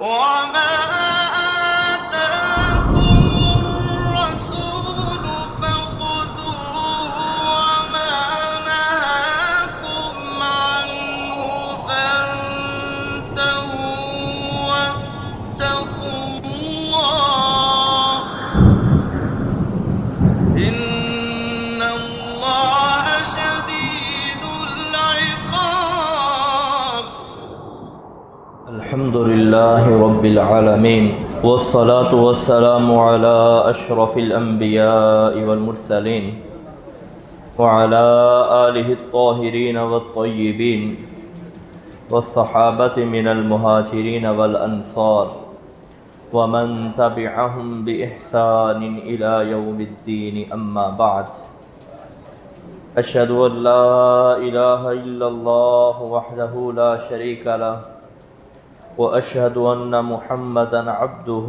وما آتاكم الرسول فخذوه وما نهاكم عنه فانتهوا واتقوا الله إن الله شديد العقاب. الحمد لله رب العالمين والصلاة والسلام على أشرف الأنبياء والمرسلين وعلى آله الطاهرين والطيبين والصحابة من المهاجرين والأنصار ومن تبعهم بإحسان إلى يوم الدين. أما بعد، أشهد أن لا إله إلا الله وحده لا شريك له وأشهد أن محمدًا عبده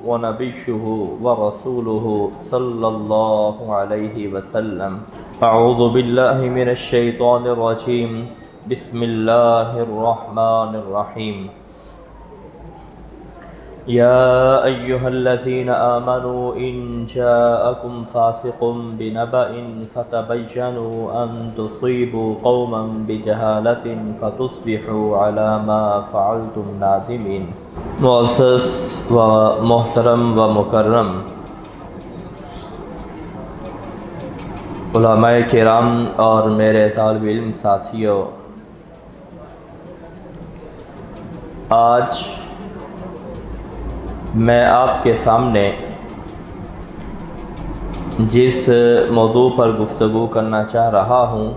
ونبيه ورسوله صلى الله عليه وسلم. أعوذ بالله من الشيطان الرجيم. بسم الله الرحمن الرحيم. يا أيها الذين آمنوا إن جاءكم فاسق بنبأ فتبينوا أن تصيبوا قوما بجهالة فتصبحوا على ما فعلتم نادمين. معزز و محترم و مکرم علماء کرام اور میرے طالب علم ساتھیوں، آج میں آپ کے سامنے جس موضوع پر گفتگو کرنا چاہ رہا ہوں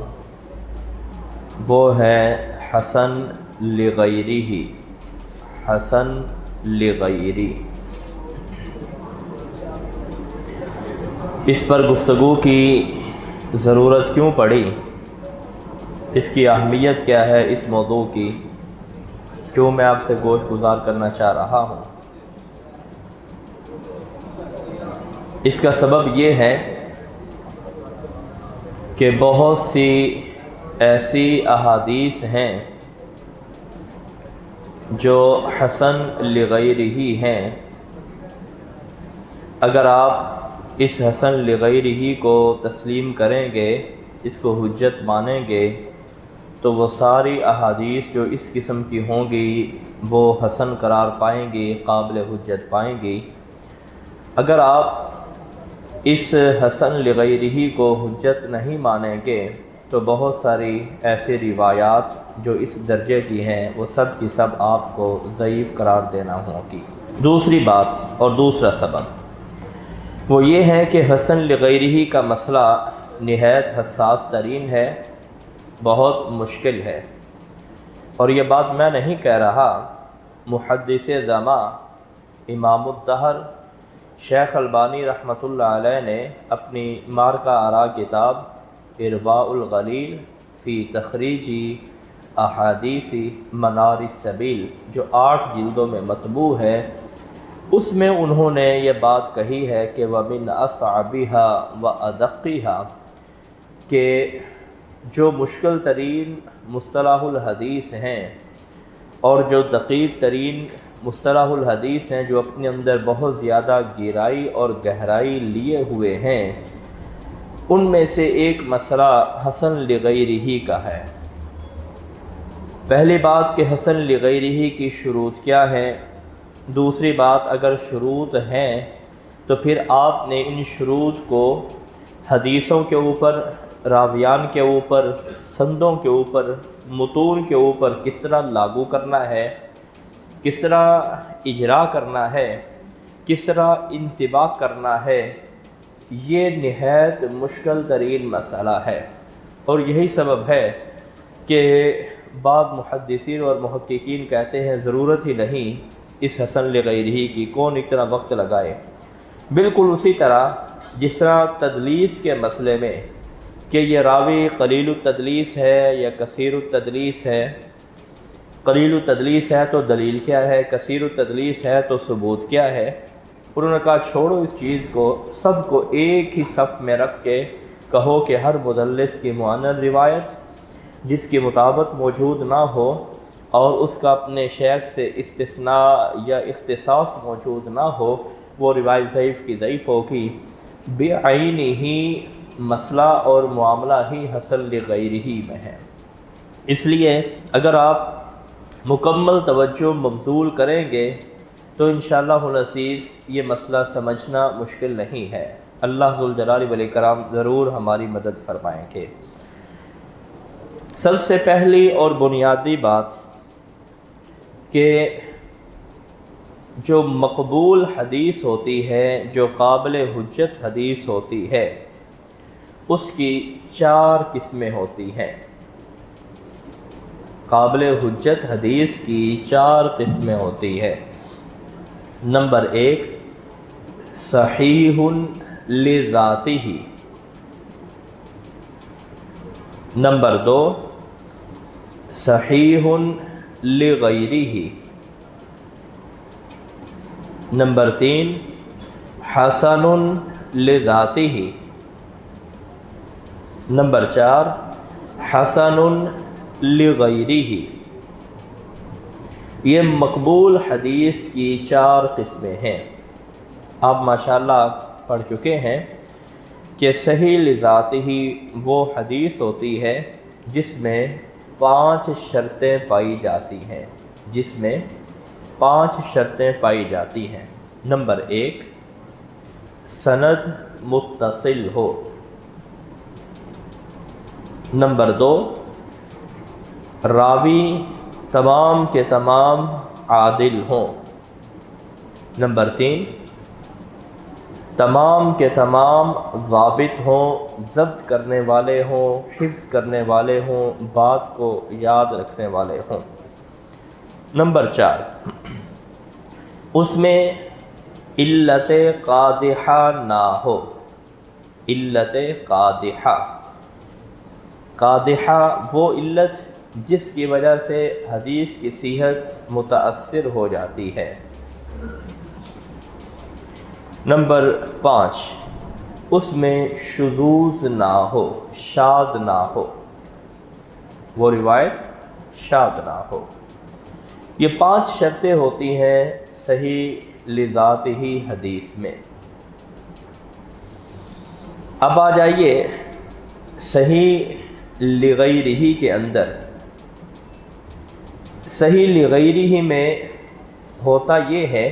وہ ہے حسن لغیرہ. حسن لغیرہ، اس پر گفتگو کی ضرورت کیوں پڑی، اس کی اہمیت کیا ہے، اس موضوع کی کیوں میں آپ سے گوش گزار کرنا چاہ رہا ہوں. اس کا سبب یہ ہے کہ بہت سی ایسی احادیث ہیں جو حسن لغیرہ ہیں. اگر آپ اس حسن لغیرہ کو تسلیم کریں گے، اس کو حجت مانیں گے، تو وہ ساری احادیث جو اس قسم کی ہوں گی وہ حسن قرار پائیں گی، قابل حجت پائیں گی. اگر آپ اس حسن لغیرہ کو حجت نہیں مانیں گے تو بہت ساری ایسی روایات جو اس درجے کی ہیں وہ سب کی سب آپ کو ضعیف قرار دینا ہوگی. دوسری بات اور دوسرا سبب وہ یہ ہے کہ حسن لغیرہ کا مسئلہ نہایت حساس ترین ہے، بہت مشکل ہے. اور یہ بات میں نہیں کہہ رہا، محدث زماں امام الدہر شیخ البانی رحمۃ اللہ علیہ نے اپنی مارکہ آراء کتاب ارواء الغلیل فی تخریج احادیث منار السبیل جو 8 جلدوں میں مطبوع ہے، اس میں انہوں نے یہ بات کہی ہے کہ وَمِنْ أَصْعَبِهَا وَأَدَقِّهَا، کہ جو مشکل ترین مصطلح الحدیث ہیں اور جو دقیق ترین مصطلح الحدیث ہیں، جو اپنے اندر بہت زیادہ گہرائی اور گہرائی لیے ہوئے ہیں، ان میں سے ایک مسئلہ حسن لغیرہ کا ہے. پہلی بات کہ حسن لغیرہ کی شروط کیا ہے. دوسری بات، اگر شروط ہیں تو پھر آپ نے ان شروط کو حدیثوں کے اوپر، راویان کے اوپر، سندوں کے اوپر، متون کے اوپر کس طرح لاگو کرنا ہے، کس طرح اجرا کرنا ہے، کس طرح انطباق کرنا ہے. یہ نہایت مشکل ترین مسئلہ ہے. اور یہی سبب ہے کہ بعض محدثین اور محققین کہتے ہیں ضرورت ہی نہیں اس حسن لغیرہ کی، کون اتنا وقت لگائے. بالکل اسی طرح جس طرح تدلیس کے مسئلے میں کہ یہ راوی قلیل التدلیس ہے یا کثیر التدلیس ہے. قلیل التدلیس ہے تو دلیل کیا ہے، کثیر التدلیس ہے تو ثبوت کیا ہے. انہوں نے کہا چھوڑو اس چیز کو، سب کو ایک ہی صف میں رکھ کے کہو کہ ہر مدلس کی معند روایت جس کی مطابق موجود نہ ہو اور اس کا اپنے شیخ سے استثناء یا اختصاص موجود نہ ہو، وہ روایت ضعیف کی ضعیف ہوگی۔ بعینہ مسئلہ اور معاملہ ہی حسن لغیرہ میں ہے۔ اس لیے اگر آپ مکمل توجہ مبذول کریں گے تو انشاءاللہ العزیز یہ مسئلہ سمجھنا مشکل نہیں ہے۔ اللہ ذوالجلال والاکرام ضرور ہماری مدد فرمائیں گے۔ سب سے پہلی اور بنیادی بات کہ جو مقبول حدیث ہوتی ہے، جو قابل حجت حدیث ہوتی ہے، اس کی 4 قسمیں ہوتی ہیں۔ قابل حجت حدیث کی 4 قسمیں ہوتی ہے۔ نمبر 1 صحیح لذاتہ، نمبر 2 صحیح لغیرہ، نمبر 3 حسن لذاتہ، نمبر 4 حسن لغیرہ۔ یہ مقبول حدیث کی 4 قسمیں ہیں۔ آپ ماشاءاللہ پڑھ چکے ہیں کہ صحیح لذاتہ وہ حدیث ہوتی ہے جس میں 5 شرطیں پائی جاتی ہیں، جس میں 5 شرطیں پائی جاتی ہیں۔ نمبر 1 سند متصل ہو، نمبر 2 راوی تمام کے تمام عادل ہوں، نمبر 3 تمام کے تمام ضابط ہوں، ضبط کرنے والے ہوں، حفظ کرنے والے ہوں، بات کو یاد رکھنے والے ہوں، نمبر 4 اس میں علت قادحہ نہ ہو۔ علت قادحہ، قادحہ وہ علت جس کی وجہ سے حدیث کی صحت متاثر ہو جاتی ہے۔ نمبر 5 اس میں شذوذ نہ ہو، شاذ نہ ہو، وہ روایت شاذ نہ ہو۔ یہ 5 شرطیں ہوتی ہیں صحیح لذاتہ حدیث میں۔ اب آ جائیے صحیح لغیرہ کے اندر۔ صحیح لغیرہ میں ہوتا یہ ہے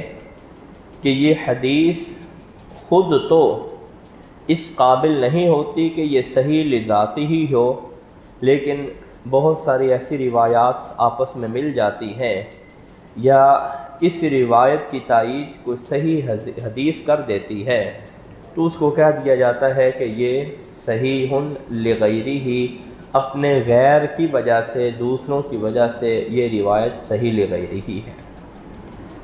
کہ یہ حدیث خود تو اس قابل نہیں ہوتی کہ یہ صحیح لذاتہ ہی ہو، لیکن بہت ساری ایسی روایات آپس میں مل جاتی ہیں یا اس روایت کی تائید کوئی صحیح حدیث کر دیتی ہے، تو اس کو کہہ دیا جاتا ہے کہ یہ صحیح لغیرہ، اپنے غیر کی وجہ سے، دوسروں کی وجہ سے یہ روایت صحیح لغیرہ ہے۔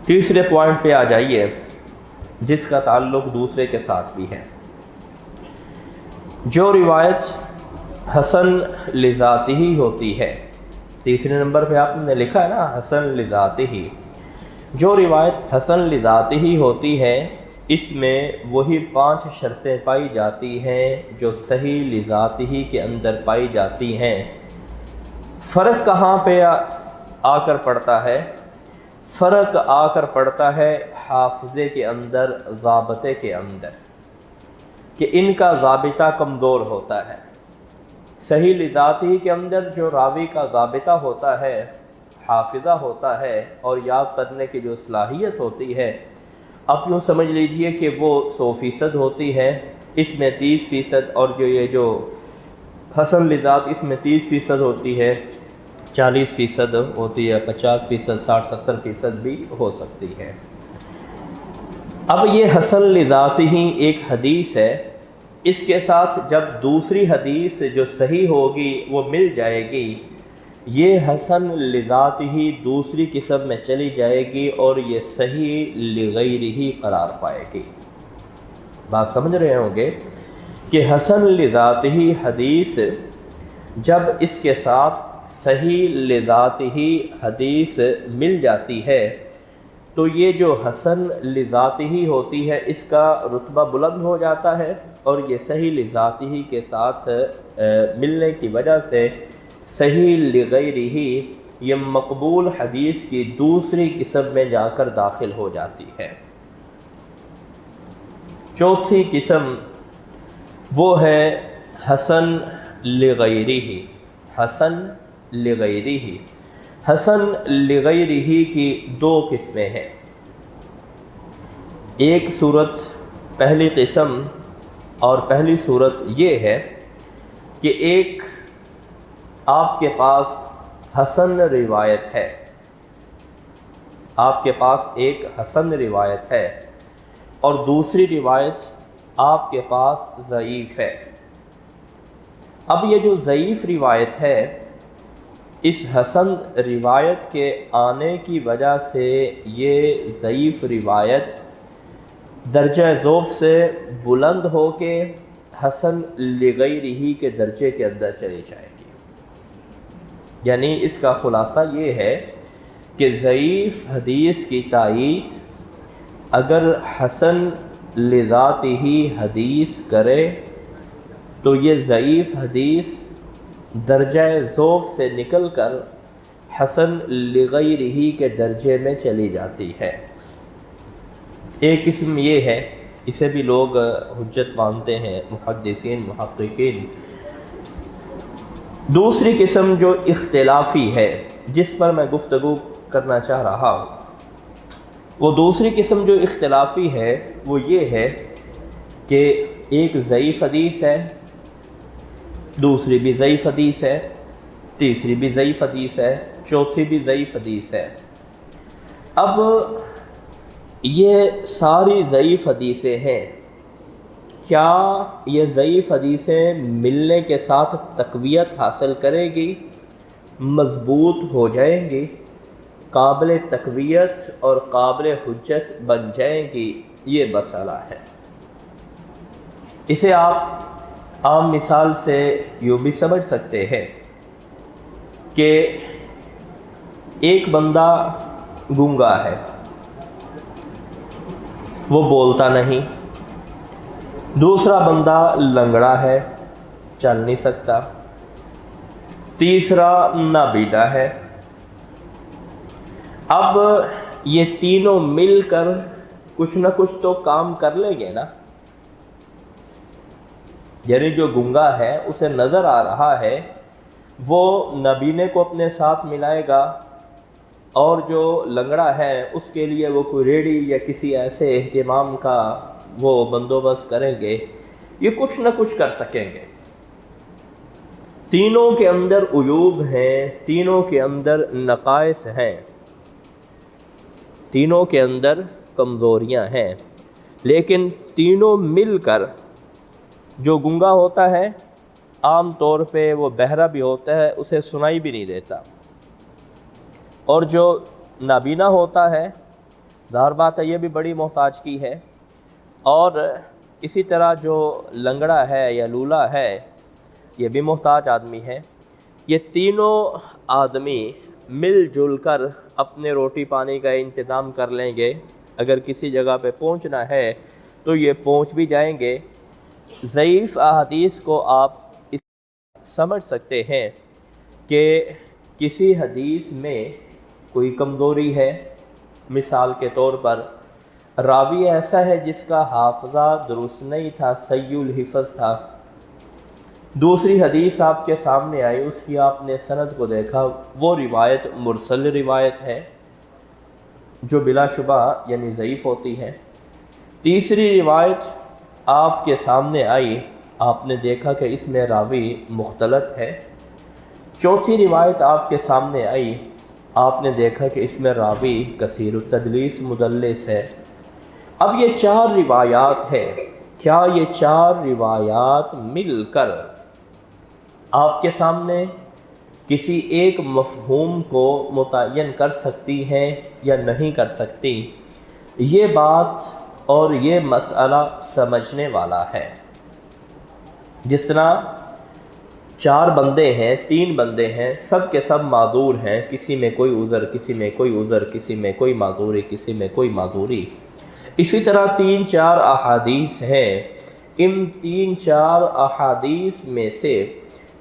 تیسرے پوائنٹ پہ آ جائیے جس کا تعلق دوسرے کے ساتھ بھی ہے۔ جو روایت حسن لذاتہ ہوتی ہے، تیسرے نمبر پہ آپ نے لکھا ہے نا حسن لذاتہ، جو روایت حسن لذاتہ ہوتی ہے اس میں وہی 5 شرطیں پائی جاتی ہیں جو صحیح لذاتہ کے اندر پائی جاتی ہیں۔ فرق کہاں پہ آ کر پڑتا ہے؟ فرق آ کر پڑتا ہے حافظے کے اندر، ضابطے کے اندر، کہ ان کا ضابطہ کمزور ہوتا ہے۔ صحیح لذاتہ کے اندر جو راوی کا ضابطہ ہوتا ہے، حافظہ ہوتا ہے اور یاد کرنے کی جو صلاحیت ہوتی ہے، آپ یوں سمجھ لیجئے کہ وہ 100% ہوتی ہے، اس میں 30% اور جو حسن لذات اس میں 30% ہوتی ہے، 40% ہوتی ہے، 50%، 60-70% بھی ہو سکتی ہے۔ اب یہ حسن لذات ہی ایک حدیث ہے، اس کے ساتھ جب دوسری حدیث جو صحیح ہوگی وہ مل جائے گی، یہ حسن لذات ہی دوسری قسم میں چلی جائے گی اور یہ صحیح لغیرہ قرار پائے گی۔ بات سمجھ رہے ہوں گے کہ حسن لذات ہی حدیث جب اس کے ساتھ صحیح لذات ہی حدیث مل جاتی ہے تو یہ جو حسن لذات ہی ہوتی ہے اس کا رتبہ بلند ہو جاتا ہے، اور یہ صحیح لذات ہی کے ساتھ ملنے کی وجہ سے صحیح لغیرہ یہ مقبول حدیث کی دوسری قسم میں جا کر داخل ہو جاتی ہے۔ چوتھی قسم وہ ہے حسن لغیرہ، حسن لغیرہ۔ حسن لغیرہ کی دو قسمیں ہیں۔ ایک صورت، پہلی قسم اور پہلی صورت یہ ہے کہ ایک آپ کے پاس حسن روایت ہے، آپ کے پاس ایک حسن روایت ہے اور دوسری روایت آپ کے پاس ضعیف ہے۔ اب یہ جو ضعیف روایت ہے، اس حسن روایت کے آنے کی وجہ سے یہ ضعیف روایت درجہ ذوف سے بلند ہو کے حسن لغیرہ کے درجے کے اندر چلی جائے گی۔ یعنی اس کا خلاصہ یہ ہے کہ ضعیف حدیث کی تائید اگر حسن لذاتہ حدیث کرے تو یہ ضعیف حدیث درجہ ذوف سے نکل کر حسن لغیرہ کے درجے میں چلی جاتی ہے۔ ایک قسم یہ ہے، اسے بھی لوگ حجت مانتے ہیں محدثین محققین۔ دوسری قسم جو اختلافی ہے، جس پر میں گفتگو کرنا چاہ رہا ہوں، وہ دوسری قسم جو اختلافی ہے وہ یہ ہے کہ ایک ضعیف حدیث ہے، دوسری بھی ضعیف حدیث ہے، تیسری بھی ضعیف حدیث ہے، چوتھی بھی ضعیف حدیث ہے۔ اب یہ ساری ضعیف حدیثیں ہیں، کیا یہ ضعیف حدیثیں ملنے کے ساتھ تقویت حاصل کریں گی، مضبوط ہو جائیں گی، قابل تقویت اور قابل حجت بن جائیں گی؟ یہ مسئلہ ہے۔ اسے آپ عام مثال سے یوں بھی سمجھ سکتے ہیں کہ ایک بندہ گونگا ہے، وہ بولتا نہیں، دوسرا بندہ لنگڑا ہے، چل نہیں سکتا، تیسرا نابینا ہے۔ اب یہ تینوں مل کر کچھ نہ کچھ تو کام کر لیں گے نا۔ یعنی جو گونگا ہے اسے نظر آ رہا ہے، وہ نابینے کو اپنے ساتھ ملائے گا، اور جو لنگڑا ہے اس کے لیے وہ کوئی ریڑھی یا کسی ایسے اہتمام کا وہ بندوبست کریں گے، یہ کچھ نہ کچھ کر سکیں گے۔ تینوں کے اندر عیوب ہیں، تینوں کے اندر نقائص ہیں، تینوں کے اندر کمزوریاں ہیں، لیکن تینوں مل کر جو گنگا ہوتا ہے عام طور پہ وہ بہرا بھی ہوتا ہے، اسے سنائی بھی نہیں دیتا، اور جو نابینا ہوتا ہے ظاہر بات ہے یہ بھی بڑی محتاج کی ہے، اور اسی طرح جو لنگڑا ہے یا لولا ہے یہ بھی محتاج آدمی ہے۔ یہ تینوں آدمی مل جل کر اپنے روٹی پانی کا انتظام کر لیں گے، اگر کسی جگہ پہ پہنچنا ہے تو یہ پہنچ بھی جائیں گے۔ ضعیف احادیث کو آپ اس سمجھ سکتے ہیں کہ کسی حدیث میں کوئی کمزوری ہے، مثال کے طور پر راوی ایسا ہے جس کا حافظہ درست نہیں تھا، سیء الحفظ تھا، دوسری حدیث آپ کے سامنے آئی، اس کی آپ نے سند کو دیکھا، وہ روایت مرسل روایت ہے جو بلا شبہ یعنی ضعیف ہوتی ہے۔ تیسری روایت آپ کے سامنے آئی، آپ نے دیکھا کہ اس میں راوی مختلط ہے۔ چوتھی روایت آپ کے سامنے آئی، آپ نے دیکھا کہ اس میں راوی کثیر التدلیس مدلس ہے۔ اب یہ چار روایات ہیں، کیا یہ چار روایات مل کر آپ کے سامنے کسی ایک مفہوم کو متعین کر سکتی ہیں یا نہیں کر سکتی؟ یہ بات اور یہ مسئلہ سمجھنے والا ہے۔ جس طرح چار بندے ہیں، تین بندے ہیں، سب کے سب معذور ہیں، کسی میں کوئی عذر، کسی میں کوئی عذر، کسی میں کوئی معذوری، کسی میں کوئی معذوری، اسی طرح تین چار احادیث ہیں۔ ان تین چار احادیث میں سے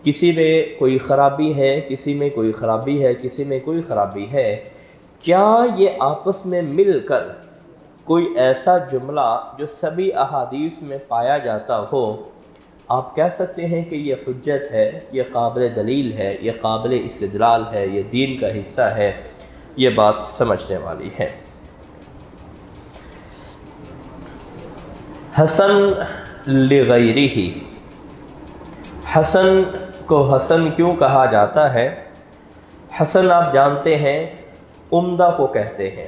کسی میں کوئی خرابی ہے، کسی میں کوئی خرابی ہے، کسی میں کوئی خرابی ہے، کیا یہ آپس میں مل کر کوئی ایسا جملہ جو سبھی احادیث میں پایا جاتا ہو، آپ کہہ سکتے ہیں کہ یہ حجت ہے، یہ قابل دلیل ہے، یہ قابل استدلال ہے، یہ دین کا حصہ ہے؟ یہ بات سمجھنے والی ہے۔ حسن لغیرہ، حسن کو حسن کیوں کہا جاتا ہے؟ حسن آپ جانتے ہیں عمدہ کو کہتے ہیں،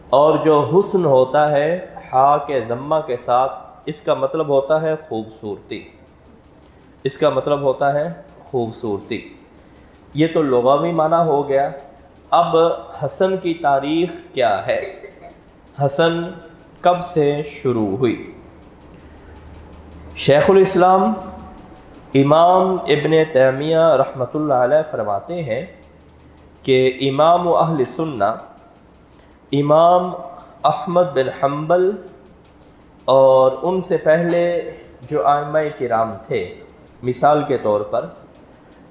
اور جو حسن ہوتا ہے ہا کے ضمہ کے ساتھ، اس کا مطلب ہوتا ہے خوبصورتی، اس کا مطلب ہوتا ہے خوبصورتی۔ یہ تو لغوی معنی ہو گیا۔ اب حسن کی تاریخ کیا ہے؟ حسن کب سے شروع ہوئی؟ شیخ الاسلام امام ابن تیمیہ رحمۃ اللہ علیہ فرماتے ہیں کہ امام اہل سنہ امام احمد بن حنبل اور ان سے پہلے جو ائمہ کرام تھے، مثال کے طور پر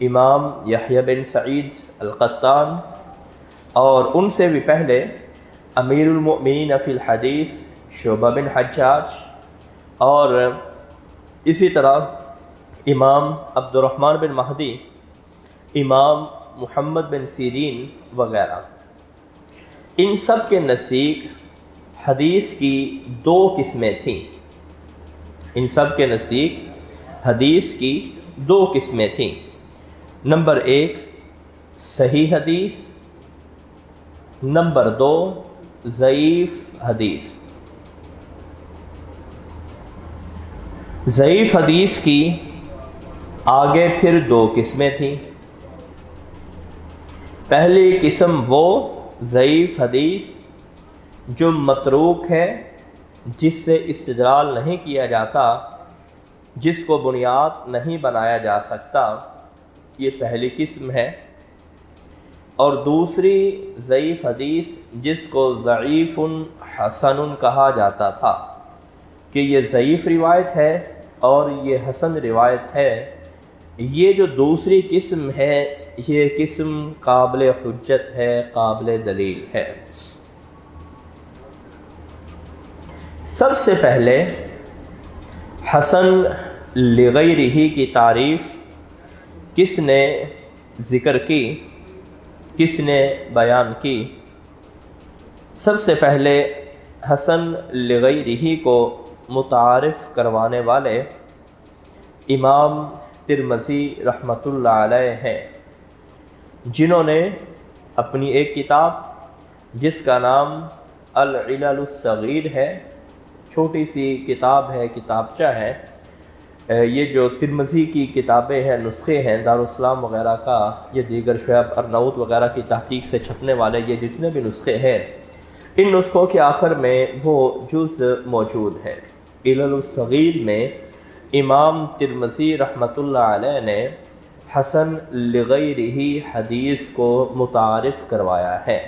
امام یحییٰ بن سعید القطان، اور ان سے بھی پہلے امیر المؤمنین فی الحدیث شعبہ بن حجاج، اور اسی طرح امام عبد الرحمن بن مہدی، امام محمد بن سیرین وغیرہ، ان سب کے نزدیک حدیث کی دو قسمیں تھیں۔ ان سب کے نزدیک حدیث کی دو قسمیں تھیں۔ نمبر 1 صحیح حدیث، نمبر 2 ضعیف حدیث۔ ضعیف حدیث کی آگے پھر دو قسمیں تھیں۔ پہلی قسم وہ ضعیف حدیث جو متروک ہے، جس سے استدلال نہیں کیا جاتا، جس کو بنیاد نہیں بنایا جا سکتا، یہ پہلی قسم ہے۔ اور دوسری ضعیف حدیث جس کو ضعیف حسن کہا جاتا تھا، کہ یہ ضعیف روایت ہے اور یہ حسن روایت ہے۔ یہ جو دوسری قسم ہے، یہ قسم قابل حجت ہے، قابل دلیل ہے۔ سب سے پہلے حسن لغیرہ کی تعریف کس نے ذکر کی، کس نے بیان کی؟ سب سے پہلے حسن لغیرہ کو متعارف کروانے والے امام ترمذی رحمۃ اللہ علیہ ہیں، جنہوں نے اپنی ایک کتاب جس کا نام العلل الصغیر ہے، چھوٹی سی کتاب ہے، کتابچہ ہے۔ یہ جو ترمذی کی کتابیں ہیں، نسخے ہیں دارالاسلام وغیرہ کا، یہ دیگر شعیب ارناؤت وغیرہ کی تحقیق سے چھپنے والے یہ جتنے بھی نسخے ہیں، ان نسخوں کے آخر میں وہ جز موجود ہے۔ علل الصغیر میں امام ترمذی رحمۃ اللہ علیہ نے حسن لغیرہ حدیث کو متعارف کروایا ہے،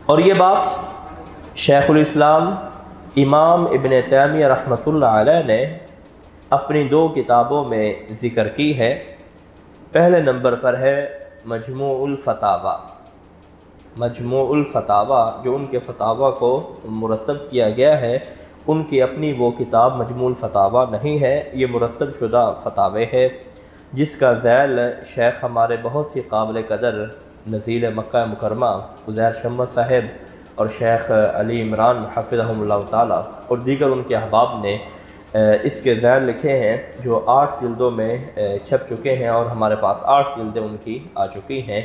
اور یہ بات شیخ الاسلام امام ابن تیمیہ رحمۃ اللہ علیہ نے اپنی دو کتابوں میں ذکر کی ہے۔ پہلے نمبر پر ہے مجموع الفتاوی۔ مجموع الفتاوی جو ان کے فتاوی کو مرتب کیا گیا ہے، ان کی اپنی وہ کتاب مجموع الفتاوی نہیں ہے، یہ مرتب شدہ فتاوی ہے، جس کا ذیل شیخ ہمارے بہت ہی قابل قدر نزیل مکہ مکرمہ عزیر شمس صاحب اور شیخ علی عمران حفظہم اللہ تعالیٰ اور دیگر ان کے احباب نے اس کے ذیل لکھے ہیں، جو 8 جلدوں میں چھپ چکے ہیں، اور ہمارے پاس 8 جلدیں ان کی آ چکی ہیں،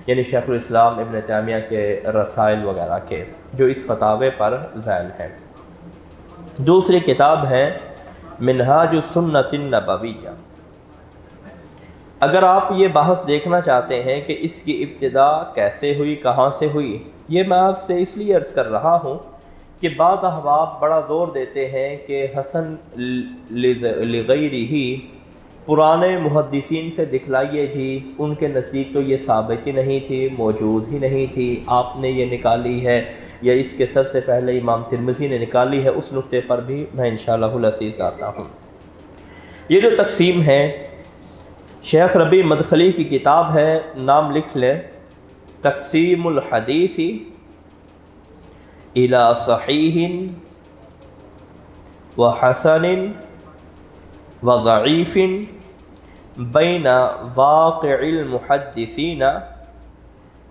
یعنی شیخ الاسلام ابن تیمیہ کے رسائل وغیرہ کے، جو اس فتاوے پر ذیل ہیں۔ دوسری کتاب ہے منہاج السنۃ النبویہ۔ اگر آپ یہ بحث دیکھنا چاہتے ہیں کہ اس کی ابتدا کیسے ہوئی، کہاں سے ہوئی، یہ میں آپ سے اس لیے عرض کر رہا ہوں کہ بعض احباب بڑا زور دیتے ہیں کہ حسن لغیرہ پرانے محدثین سے دکھلائیے جی، ان کے نزدیک تو یہ ثابت ہی نہیں تھی، موجود ہی نہیں تھی، آپ نے یہ نکالی ہے، یا اس کے سب سے پہلے امام ترمذی نے نکالی ہے۔ اس نقطے پر بھی میں انشاءاللہ العزیز آتا ہوں۔ یہ جو تقسیم ہے شیخ ربیع مدخلی کی کتاب ہے، نام لکھ لیں، تقسیم الحدیث الی صحیح و حسن و ضعیف بین واقع المحدثین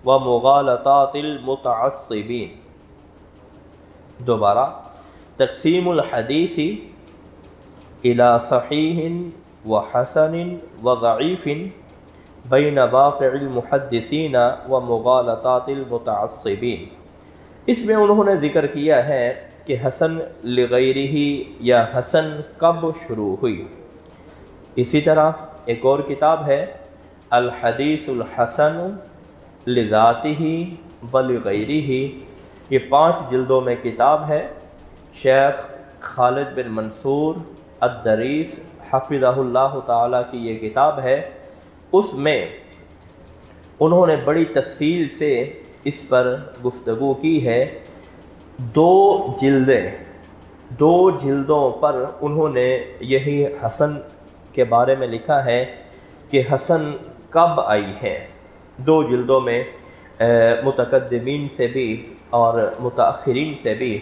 و مغالطات المتعصبین۔ دوبارہ، تقسیم الحدیث الی صحیح و حسن و ضعیف بین واقع المحدثین و مغالطات المتعصبین۔ اس میں انہوں نے ذکر کیا ہے کہ حسن لغیرہ یا حسن کب شروع ہوئی۔ اسی طرح ایک اور کتاب ہے الحدیث الحسن لذاتہ و لغیرہ، یہ 5 جلدوں میں کتاب ہے، شیخ خالد بن منصور الدریس حفظہ اللہ تعالیٰ کی یہ کتاب ہے۔ اس میں انہوں نے بڑی تفصیل سے اس پر گفتگو کی ہے، 2 جلدوں پر انہوں نے یہی حسن کے بارے میں لکھا ہے کہ حسن کب آئی ہے، 2 جلدوں میں متقدمین سے بھی اور متاخرین سے بھی،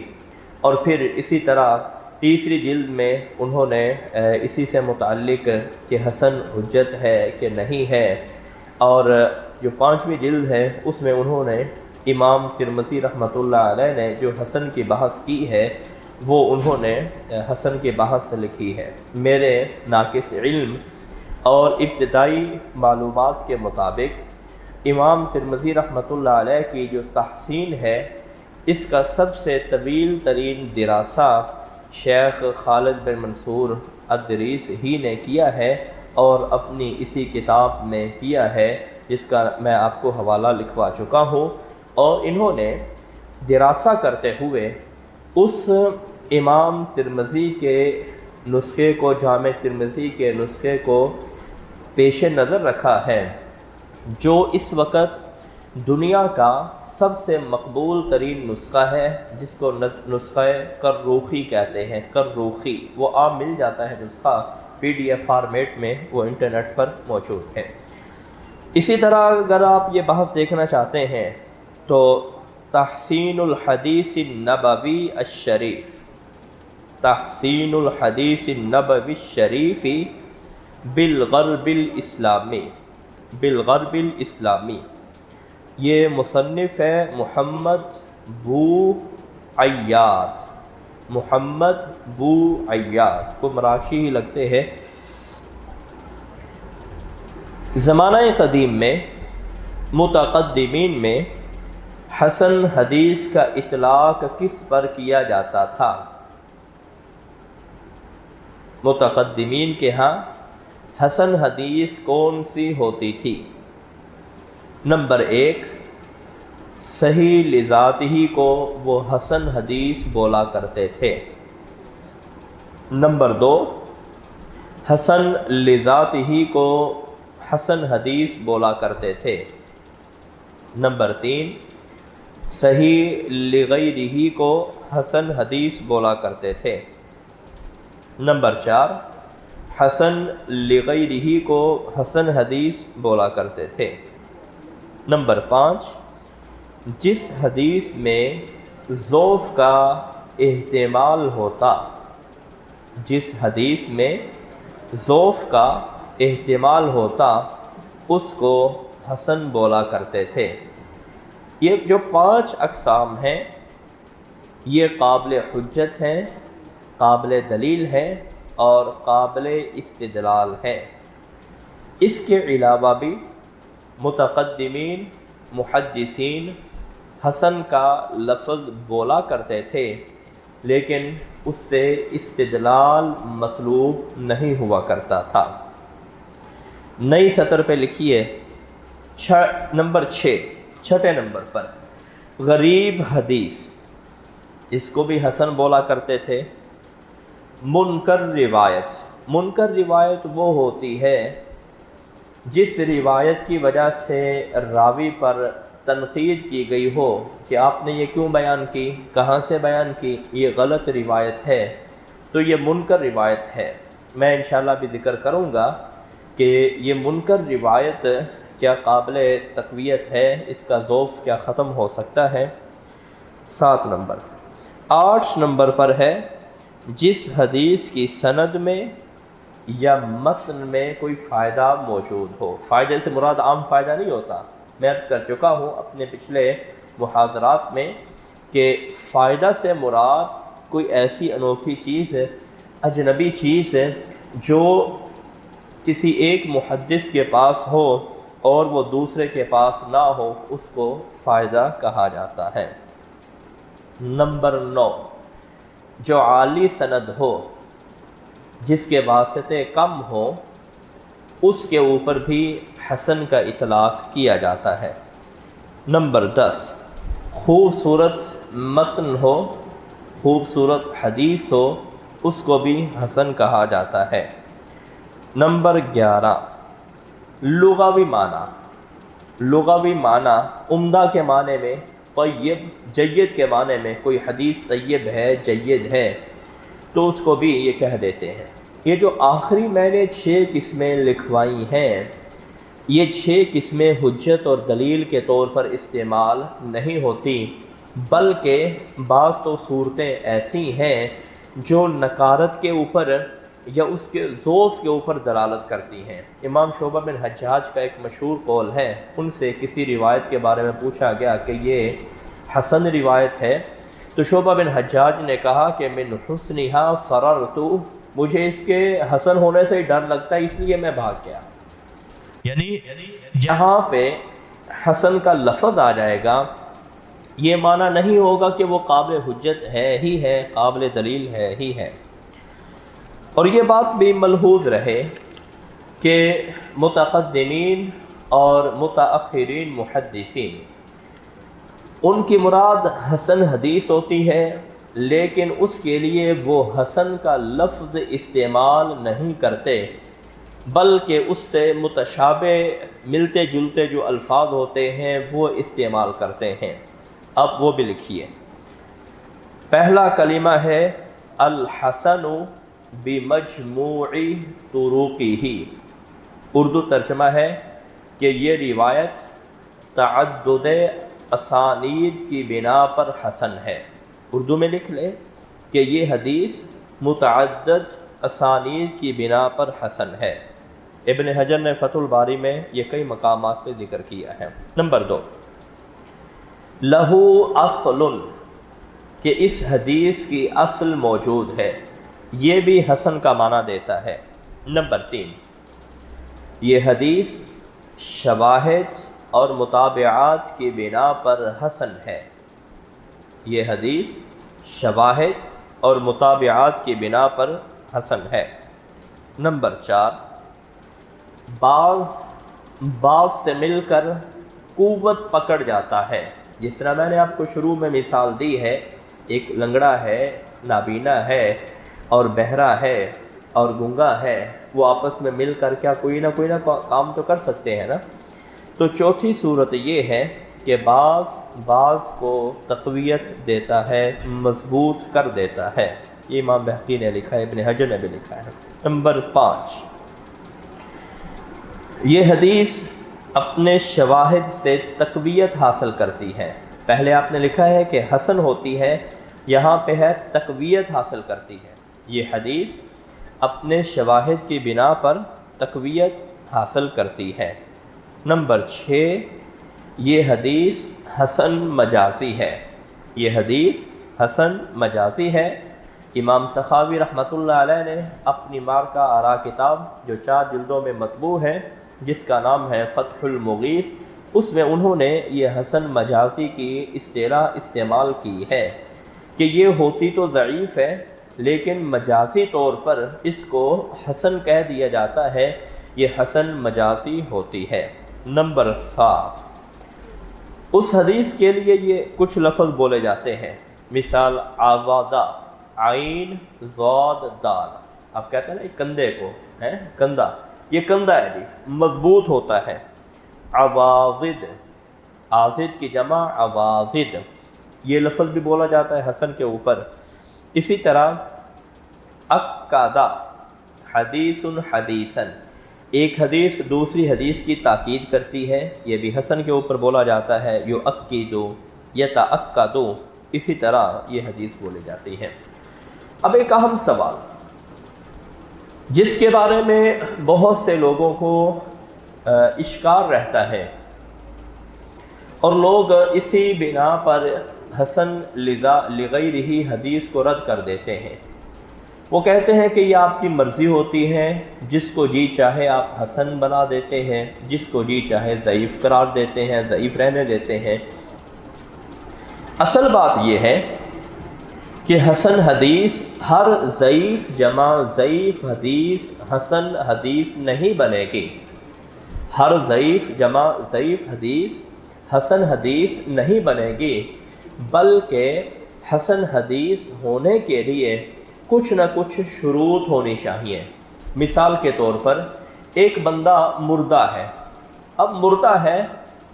اور پھر اسی طرح تیسری جلد میں انہوں نے اسی سے متعلق کہ حسن حجت ہے کہ نہیں ہے، اور جو 5ویں جلد ہے اس میں انہوں نے امام ترمذی رحمۃ اللہ علیہ نے جو حسن کی بحث کی ہے وہ انہوں نے حسن کی بحث لکھی ہے۔ میرے ناقص علم اور ابتدائی معلومات کے مطابق امام ترمذی رحمۃ اللہ علیہ کی جو تحسین ہے اس کا سب سے طویل ترین دراسہ شیخ خالد بن منصور الدریس ہی نے کیا ہے اور اپنی اسی کتاب میں کیا ہے، جس کا میں آپ کو حوالہ لکھوا چکا ہوں، اور انہوں نے دراسہ کرتے ہوئے اس امام ترمذی کے نسخے کو، جامع ترمذی کے نسخے کو پیش نظر رکھا ہے جو اس وقت دنیا کا سب سے مقبول ترین نسخہ ہے، جس کو نسخہ کروخی کہتے ہیں۔ کروخی وہ عام مل جاتا ہے نسخہ PDF فارمیٹ میں، وہ انٹرنیٹ پر موجود ہے۔ اسی طرح اگر آپ یہ بحث دیکھنا چاہتے ہیں تو تحسین الحدیث النبوی الشریف، تحسین الحدیث النبوی الشریف بالغرب الاسلامی، بالغرب الاسلامی، یہ مصنف ہے محمد بو عیاد، محمد بو عیاد کو مراکشی ہی لگتے ہیں۔ زمانہ قدیم میں متقدمین میں حسن حدیث کا اطلاق کس پر کیا جاتا تھا؟ متقدمین کے ہاں حسن حدیث کون سی ہوتی تھی؟ نمبر 1، صحیح لذاتہ کو وہ حسن حدیث بولا کرتے تھے۔ نمبر 2، حسن لذاتہ کو حسن حدیث بولا کرتے تھے۔ نمبر 3، صحیح لغیرہ کو حسن حدیث بولا کرتے تھے۔ نمبر 4، حسن لغیرہ کو حسن حدیث بولا کرتے تھے۔ نمبر 5، جس حدیث میں ضعف کا احتمال ہوتا، جس حدیث میں ضعف کا احتمال ہوتا اس کو حسن بولا کرتے تھے۔ یہ جو 5 اقسام ہیں یہ قابل حجت ہیں، قابل دلیل ہے اور قابل استدلال ہے۔ اس کے علاوہ بھی متقدمین محدثین حسن کا لفظ بولا کرتے تھے، لیکن اس سے استدلال مطلوب نہیں ہوا کرتا تھا۔ نئی سطر پہ لکھیے نمبر 6، چھٹے نمبر پر غریب حدیث، اس کو بھی حسن بولا کرتے تھے۔ منکر روایت، منکر روایت وہ ہوتی ہے جس روایت کی وجہ سے راوی پر تنقید کی گئی ہو کہ آپ نے یہ کیوں بیان کی، کہاں سے بیان کی، یہ غلط روایت ہے، تو یہ منکر روایت ہے۔ میں انشاءاللہ بھی ذکر کروں گا کہ یہ منکر روایت کیا قابل تقویت ہے، اس کا ضعف کیا ختم ہو سکتا ہے۔ 7 نمبر 8 نمبر پر ہے جس حدیث کی سند میں یا متن میں کوئی فائدہ موجود ہو۔ فائدے سے مراد عام فائدہ نہیں ہوتا، میں عرض کر چکا ہوں اپنے پچھلے محاضرات میں کہ فائدہ سے مراد کوئی ایسی انوکھی چیز ہے، اجنبی چیز ہے جو کسی ایک محدث کے پاس ہو اور وہ دوسرے کے پاس نہ ہو، اس کو فائدہ کہا جاتا ہے۔ نمبر 9 جو عالی سند ہو، جس کے واسطے کم ہو، اس کے اوپر بھی حسن کا اطلاق کیا جاتا ہے۔ نمبر 10 خوبصورت متن ہو، خوبصورت حدیث ہو، اس کو بھی حسن کہا جاتا ہے۔ نمبر 11 لغوی معنی، لغوی معنی عمدہ کے معنی میں طیب، جید کے معنی میں کوئی حدیث طیب ہے، جید ہے، تو اس کو بھی یہ کہہ دیتے ہیں۔ یہ جو آخری میں نے 6 قسمیں لکھوائی ہیں، یہ 6 قسمیں حجت اور دلیل کے طور پر استعمال نہیں ہوتی، بلکہ بعض تو صورتیں ایسی ہیں جو نکارت کے اوپر یا اس کے ضعف کے اوپر دلالت کرتی ہیں۔ امام شعبہ بن حجاج کا ایک مشہور قول ہے، ان سے کسی روایت کے بارے میں پوچھا گیا کہ یہ حسن روایت ہے، تو شعبہ بن حجاج نے کہا کہ من حسنہا فررت، مجھے اس کے حسن ہونے سے ہی ڈر لگتا ہے، اس لیے میں بھاگ گیا۔ یعنی جہاں پہ حسن کا لفظ آ جائے گا، یہ معنی نہیں ہوگا کہ وہ قابل حجت ہے ہی ہے، قابل دلیل ہے ہی ہے۔ اور یہ بات بھی ملحوظ رہے کہ متقدمین اور متاخرین محدثین، ان کی مراد حسن حدیث ہوتی ہے، لیکن اس کے لیے وہ حسن کا لفظ استعمال نہیں کرتے، بلکہ اس سے متشابہ ملتے جلتے جو الفاظ ہوتے ہیں وہ استعمال کرتے ہیں۔ اب وہ بھی لکھیے۔ پہلا کلمہ ہے الحسن بمجموع طرقہ، اردو ترجمہ ہے کہ یہ روایت تعدد اسانید کی بنا پر حسن ہے۔ اردو میں لکھ لے کہ یہ حدیث متعدد اسانید کی بنا پر حسن ہے۔ ابن حجر نے فتح الباری میں یہ کئی مقامات پہ ذکر کیا ہے۔ نمبر 2 لہو اصل، کہ اس حدیث کی اصل موجود ہے، یہ بھی حسن کا معنی دیتا ہے۔ نمبر 3 یہ حدیث شواہد اور متابعات کی بنا پر حسن ہے، یہ حدیث شواہد اور متابعات کی بنا پر حسن ہے۔ نمبر 4 بعض سے مل کر قوت پکڑ جاتا ہے، جس طرح میں نے آپ کو شروع میں مثال دی ہے، ایک لنگڑا ہے، نابینا ہے اور بہرا ہے اور گنگا ہے، وہ آپس میں مل کر کیا کوئی نہ کام تو کر سکتے ہیں نا۔ تو چوتھی صورت یہ ہے کہ بعض کو تقویت دیتا ہے، مضبوط کر دیتا ہے، یہ امام بہقی نے لکھا ہے، ابن حجر نے بھی لکھا ہے۔ نمبر 5 یہ حدیث اپنے شواہد سے تقویت حاصل کرتی ہے۔ پہلے آپ نے لکھا ہے کہ حسن ہوتی ہے، یہاں پہ ہے تقویت حاصل کرتی ہے۔ یہ حدیث اپنے شواہد کی بنا پر تقویت حاصل کرتی ہے۔ نمبر 6 یہ حدیث حسن مجازی ہے، یہ حدیث حسن مجازی ہے۔ امام سخاوی رحمۃ اللہ علیہ نے اپنی مارکہ آراء کتاب جو 4 جلدوں میں مطبوع ہے، جس کا نام ہے فتح المغیث، اس میں انہوں نے یہ حسن مجازی کی اصطلاح استعمال کی ہے کہ یہ ہوتی تو ضعیف ہے، لیکن مجازی طور پر اس کو حسن کہہ دیا جاتا ہے، یہ حسن مجازی ہوتی ہے۔ نمبر 7 اس حدیث کے لیے یہ کچھ لفظ بولے جاتے ہیں، مثال آزادہ، عین ضاد دال، آپ کہتے ہیں نا ایک کندھے کو ہے کندھا، یہ کندھا ہے جی، مضبوط ہوتا ہے۔ عواضد، عاضد کی جمع عواضد، یہ لفظ بھی بولا جاتا ہے حسن کے اوپر۔ اسی طرح اکادہ، حدیث حدیثن، ایک حدیث دوسری حدیث کی تاکید کرتی ہے، یہ بھی حسن کے اوپر بولا جاتا ہے، یؤکد یتأکد، اسی طرح یہ حدیث بولی جاتی ہے۔ اب ایک اہم سوال جس کے بارے میں بہت سے لوگوں کو اشکال رہتا ہے اور لوگ اسی بنا پر حسن لغیرہ حدیث کو رد کر دیتے ہیں، وہ کہتے ہیں کہ یہ آپ کی مرضی ہوتی ہے، جس کو جی چاہے آپ حسن بنا دیتے ہیں، جس کو جی چاہے ضعیف قرار دیتے ہیں، ضعیف رہنے دیتے ہیں۔ اصل بات یہ ہے کہ حسن حدیث ہر ضعیف جمع ضعیف حدیث حسن حدیث نہیں بنے گی، ہر ضعیف جمع ضعیف حدیث حسن حدیث نہیں بنے گی، بلکہ حسن حدیث ہونے کے لیے کچھ نہ کچھ شروط ہونی چاہیے۔ مثال کے طور پر ایک بندہ مردہ ہے، اب مردہ ہے،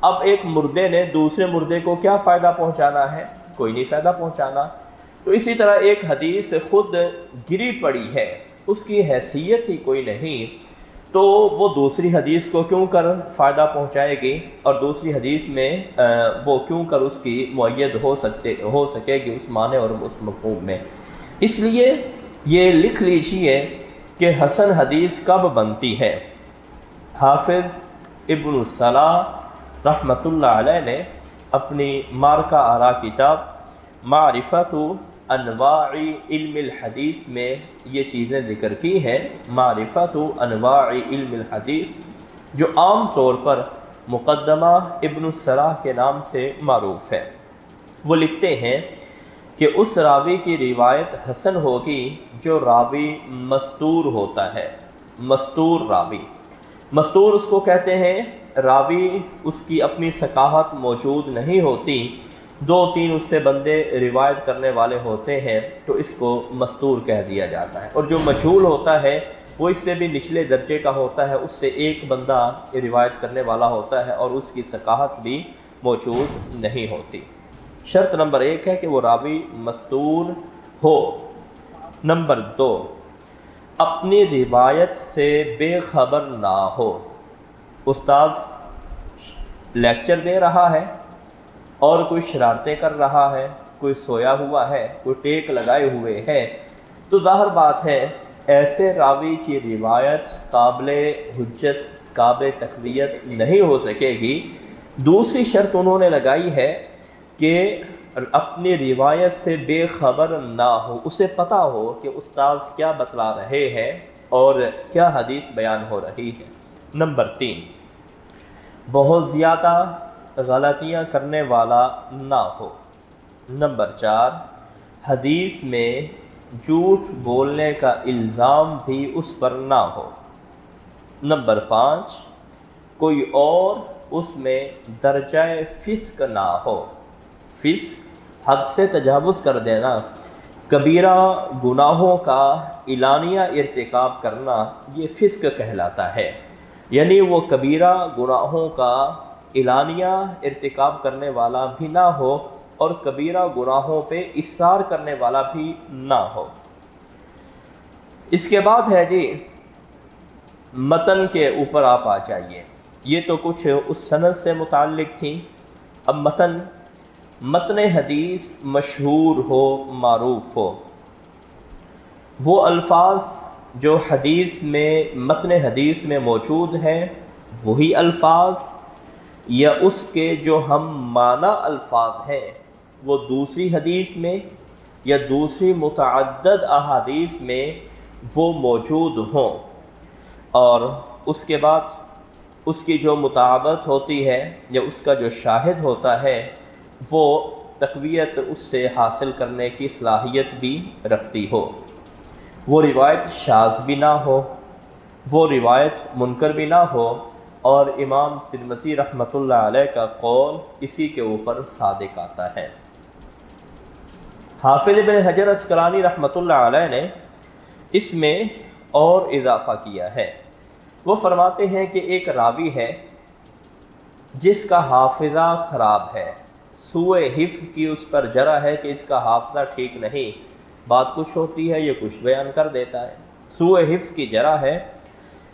اب ایک مردے نے دوسرے مردے کو کیا فائدہ پہنچانا ہے؟ کوئی نہیں فائدہ پہنچانا۔ تو اسی طرح ایک حدیث خود گری پڑی ہے، اس کی حیثیت ہی کوئی نہیں، تو وہ دوسری حدیث کو کیوں کر فائدہ پہنچائے گی، اور دوسری حدیث میں وہ کیوں کر اس کی مؤید ہو سکے گی اس معنی اور اس مفہوم میں۔ اس لیے یہ لکھ لیجئے کہ حسن حدیث کب بنتی ہے۔ حافظ ابن الصلاح رحمۃ اللہ علیہ نے اپنی مارکہ آراء کتاب معرفت انواع علم الحدیث میں یہ چیزیں ذکر کی ہیں۔ معرفت انواع علم الحدیث جو عام طور پر مقدمہ ابن الصلاح کے نام سے معروف ہے، وہ لکھتے ہیں کہ اس راوی کی روایت حسن ہوگی جو راوی مستور ہوتا ہے۔ مستور راوی، مستور اس کو کہتے ہیں راوی اس کی اپنی ثقافت موجود نہیں ہوتی، دو تین اس سے بندے روایت کرنے والے ہوتے ہیں تو اس کو مستور کہہ دیا جاتا ہے، اور جو مجہول ہوتا ہے وہ اس سے بھی نچلے درجے کا ہوتا ہے، اس سے ایک بندہ روایت کرنے والا ہوتا ہے اور اس کی ثقافت بھی موجود نہیں ہوتی۔ شرط نمبر 1 ہے کہ وہ راوی مستور ہو۔ نمبر 2، اپنی روایت سے بے خبر نہ ہو۔ استاذ لیکچر دے رہا ہے اور کوئی شرارتیں کر رہا ہے، کوئی سویا ہوا ہے، کوئی ٹیک لگائے ہوئے ہے، تو ظاہر بات ہے ایسے راوی کی روایت قابل حجت قابل تقویت نہیں ہو سکے گی۔ دوسری شرط انہوں نے لگائی ہے کہ اپنی روایت سے بے خبر نہ ہو، اسے پتہ ہو کہ استاذ کیا بتلا رہے ہیں اور کیا حدیث بیان ہو رہی ہے۔ نمبر 3، بہت زیادہ غلطیاں کرنے والا نہ ہو۔ نمبر 4، حدیث میں جھوٹ بولنے کا الزام بھی اس پر نہ ہو۔ نمبر 5، کوئی اور اس میں درجہ فسق نہ ہو۔ فسق حد سے تجاوز کر دینا، کبیرہ گناہوں کا اعلانیہ ارتکاب کرنا، یہ فسق کہلاتا ہے، یعنی وہ کبیرہ گناہوں کا اعلانیہ ارتکاب کرنے والا بھی نہ ہو اور کبیرہ گناہوں پہ اصرار کرنے والا بھی نہ ہو۔ اس کے بعد ہے جی متن کے اوپر آپ آ جائیے۔ یہ تو کچھ اس سند سے متعلق تھی، اب متن حدیث مشہور ہو، معروف ہو، وہ الفاظ جو حدیث میں متن حدیث میں موجود ہیں وہی الفاظ، یا اس کے جو ہم معنی الفاظ ہیں وہ دوسری حدیث میں یا دوسری متعدد احادیث میں وہ موجود ہوں، اور اس کے بعد اس کی جو مطابقت ہوتی ہے یا اس کا جو شاہد ہوتا ہے وہ تقویت اس سے حاصل کرنے کی صلاحیت بھی رکھتی ہو، وہ روایت شاذ بھی نہ ہو، وہ روایت منکر بھی نہ ہو، اور امام ترمذی رحمۃ اللہ علیہ کا قول اسی کے اوپر صادق آتا ہے۔ حافظ ابن حجر عسقلانی رحمۃ اللہ علیہ نے اس میں اور اضافہ کیا ہے، وہ فرماتے ہیں کہ ایک راوی ہے جس کا حافظہ خراب ہے، سوء حفظ کی اس پر جرح ہے کہ اس کا حافظہ ٹھیک نہیں، بات کچھ ہوتی ہے یہ کچھ بیان کر دیتا ہے، سوء حفظ کی جرح ہے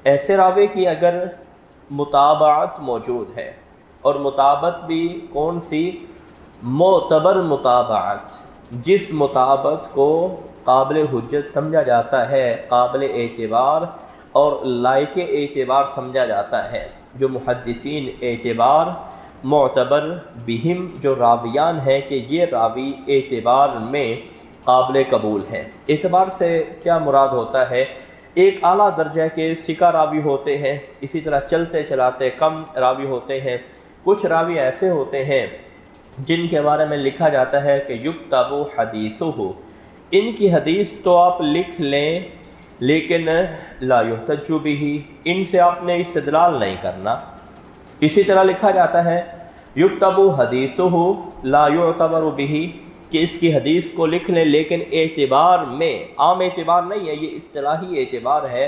ایسے راوی کی اگر متابعت موجود ہے، اور متابعت بھی کون سی؟ معتبر متابعت، جس متابعت کو قابل حجت سمجھا جاتا ہے، قابل اعتبار اور لائق اعتبار سمجھا جاتا ہے، جو محدثین اعتبار معتبر بہم جو راویان ہیں کہ یہ راوی اعتبار میں قابل قبول ہے۔ اعتبار سے کیا مراد ہوتا ہے؟ ایک اعلیٰ درجہ کے ثقہ راوی ہوتے ہیں، اسی طرح چلتے چلاتے کم راوی ہوتے ہیں، کچھ راوی ایسے ہوتے ہیں جن کے بارے میں لکھا جاتا ہے کہ یکتب حدیثہ، ان کی حدیث تو آپ لکھ لیں لیکن لا یحتج بہ، ان سے آپ نے استدلال نہیں کرنا۔ اسی طرح لکھا جاتا ہے یکتب حدیثہ لا یعتبر بہ، کہ اس کی حدیث کو لکھ لیں لیکن اعتبار میں، عام اعتبار نہیں ہے، یہ اصطلاحی اعتبار ہے،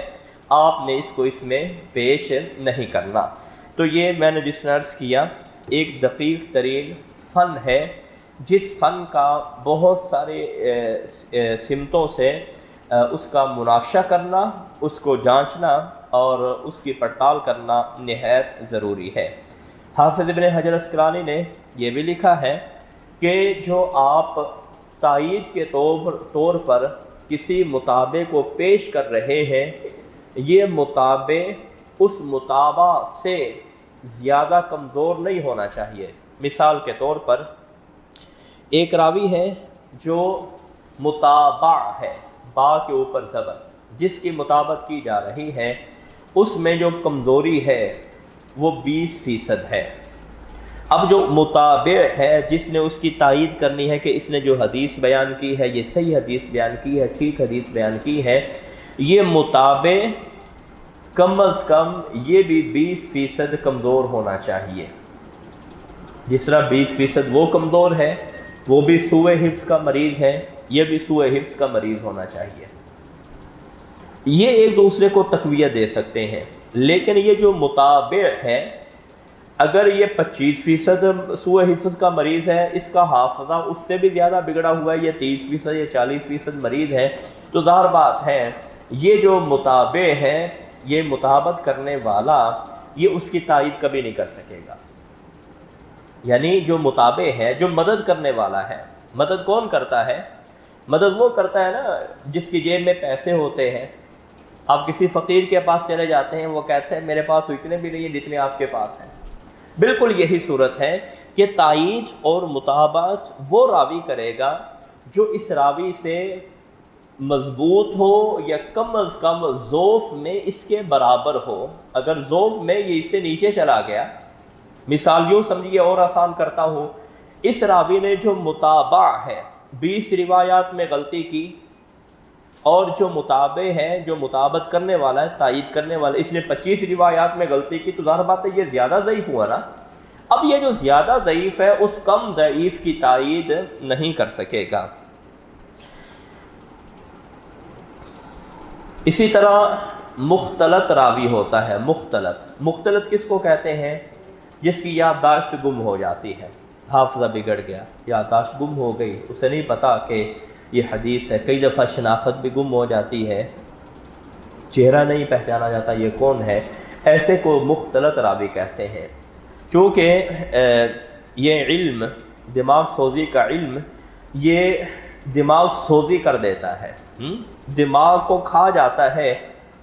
آپ نے اس کو اس میں پیش نہیں کرنا۔ تو یہ میں نے جس نے عرض کیا ایک دقیق ترین فن ہے، جس فن کا بہت سارے سمتوں سے اس کا مناقشہ کرنا، اس کو جانچنا اور اس کی پڑتال کرنا نہایت ضروری ہے۔ حافظ ابن حجر اسقلانی نے یہ بھی لکھا ہے کہ جو آپ تائید کے طور پر کسی متابع کو پیش کر رہے ہیں، یہ متابع اس متابع سے زیادہ کمزور نہیں ہونا چاہیے۔ مثال کے طور پر ایک راوی ہے جو متابع ہے، با کے اوپر زبر، جس کی مطابقت کی جا رہی ہے، اس میں جو کمزوری ہے وہ 20% ہے۔ اب جو متابع ہے جس نے اس کی تائید کرنی ہے کہ اس نے جو حدیث بیان کی ہے یہ صحیح حدیث بیان کی ہے، ٹھیک حدیث بیان کی ہے، یہ متابع کم از کم یہ بھی 20% کمزور ہونا چاہیے۔ جس طرح 20% وہ کمزور ہے، وہ بھی سوء حفظ کا مریض ہے، یہ بھی سوء حفظ کا مریض ہونا چاہیے۔ یہ ایک دوسرے کو تقویت دے سکتے ہیں، لیکن یہ جو متابع ہے اگر یہ 25% سوء حفظ کا مریض ہے، اس کا حافظہ اس سے بھی زیادہ بگڑا ہوا ہے، یہ 30% یا 40% مریض ہے، تو ظاہر بات ہے یہ جو متابع ہے، یہ مطابقت کرنے والا، یہ اس کی تائید کبھی نہیں کر سکے گا۔ یعنی جو متابع ہے، جو مدد کرنے والا ہے، مدد کون کرتا ہے؟ مدد وہ کرتا ہے نا جس کی جیب میں پیسے ہوتے ہیں۔ آپ کسی فقیر کے پاس چلے جاتے ہیں، وہ کہتے ہیں میرے پاس تو اتنے بھی نہیں ہیں جتنے آپ کے پاس ہیں۔ بالکل یہی صورت ہے کہ تائید اور مطابقت وہ راوی کرے گا جو اس راوی سے مضبوط ہو یا کم از کم ضعف میں اس کے برابر ہو۔ اگر ضعف میں یہ اس سے نیچے چلا گیا، مثال یوں سمجھیے اور آسان کرتا ہوں، اس راوی نے جو متابع ہے 20 روایات میں غلطی کی، اور جو متابع ہے، جو مطابقت کرنے والا ہے، تائید کرنے والا، اس نے 25 روایات میں غلطی کی، تو ظاہر بات ہے یہ زیادہ ضعیف ہوا نا۔ اب یہ جو زیادہ ضعیف ہے اس کم ضعیف کی تائید نہیں کر سکے گا۔ اسی طرح مختلط راوی ہوتا ہے۔ مختلط کس کو کہتے ہیں؟ جس کی یادداشت گم ہو جاتی ہے، حافظہ بگڑ گیا، یادداشت گم ہو گئی، اسے نہیں پتا کہ یہ حدیث ہے۔ کئی دفعہ شناخت بھی گم ہو جاتی ہے، چہرہ نہیں پہچانا جاتا یہ کون ہے، ایسے کو مختلط راوی کہتے ہیں۔ چونکہ یہ علم، دماغ سوزی کا علم، یہ دماغ سوزی کر دیتا ہے، دماغ کو کھا جاتا ہے،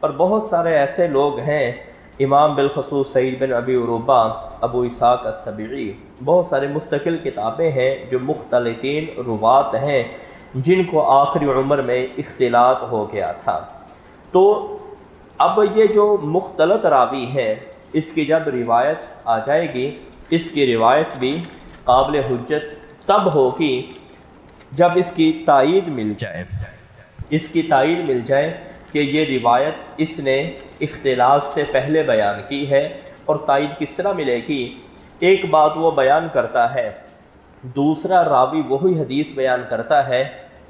اور بہت سارے ایسے لوگ ہیں، امام بالخصوص سعید بن ابی عروبہ، ابو اسحاق السبیعی، بہت سارے مستقل کتابیں ہیں جو مختلطین روات ہیں جن کو آخری عمر میں اختلاط ہو گیا تھا۔ تو اب یہ جو مختلط راوی ہے، اس کی جب روایت آ جائے گی، اس کی روایت بھی قابل حجت تب ہوگی جب اس کی تائید مل جائے، اس کی تائید مل جائے کہ یہ روایت اس نے اختلاط سے پہلے بیان کی ہے۔ اور تائید کس طرح ملے گی؟ ایک بات وہ بیان کرتا ہے، دوسرا راوی وہی حدیث بیان کرتا ہے،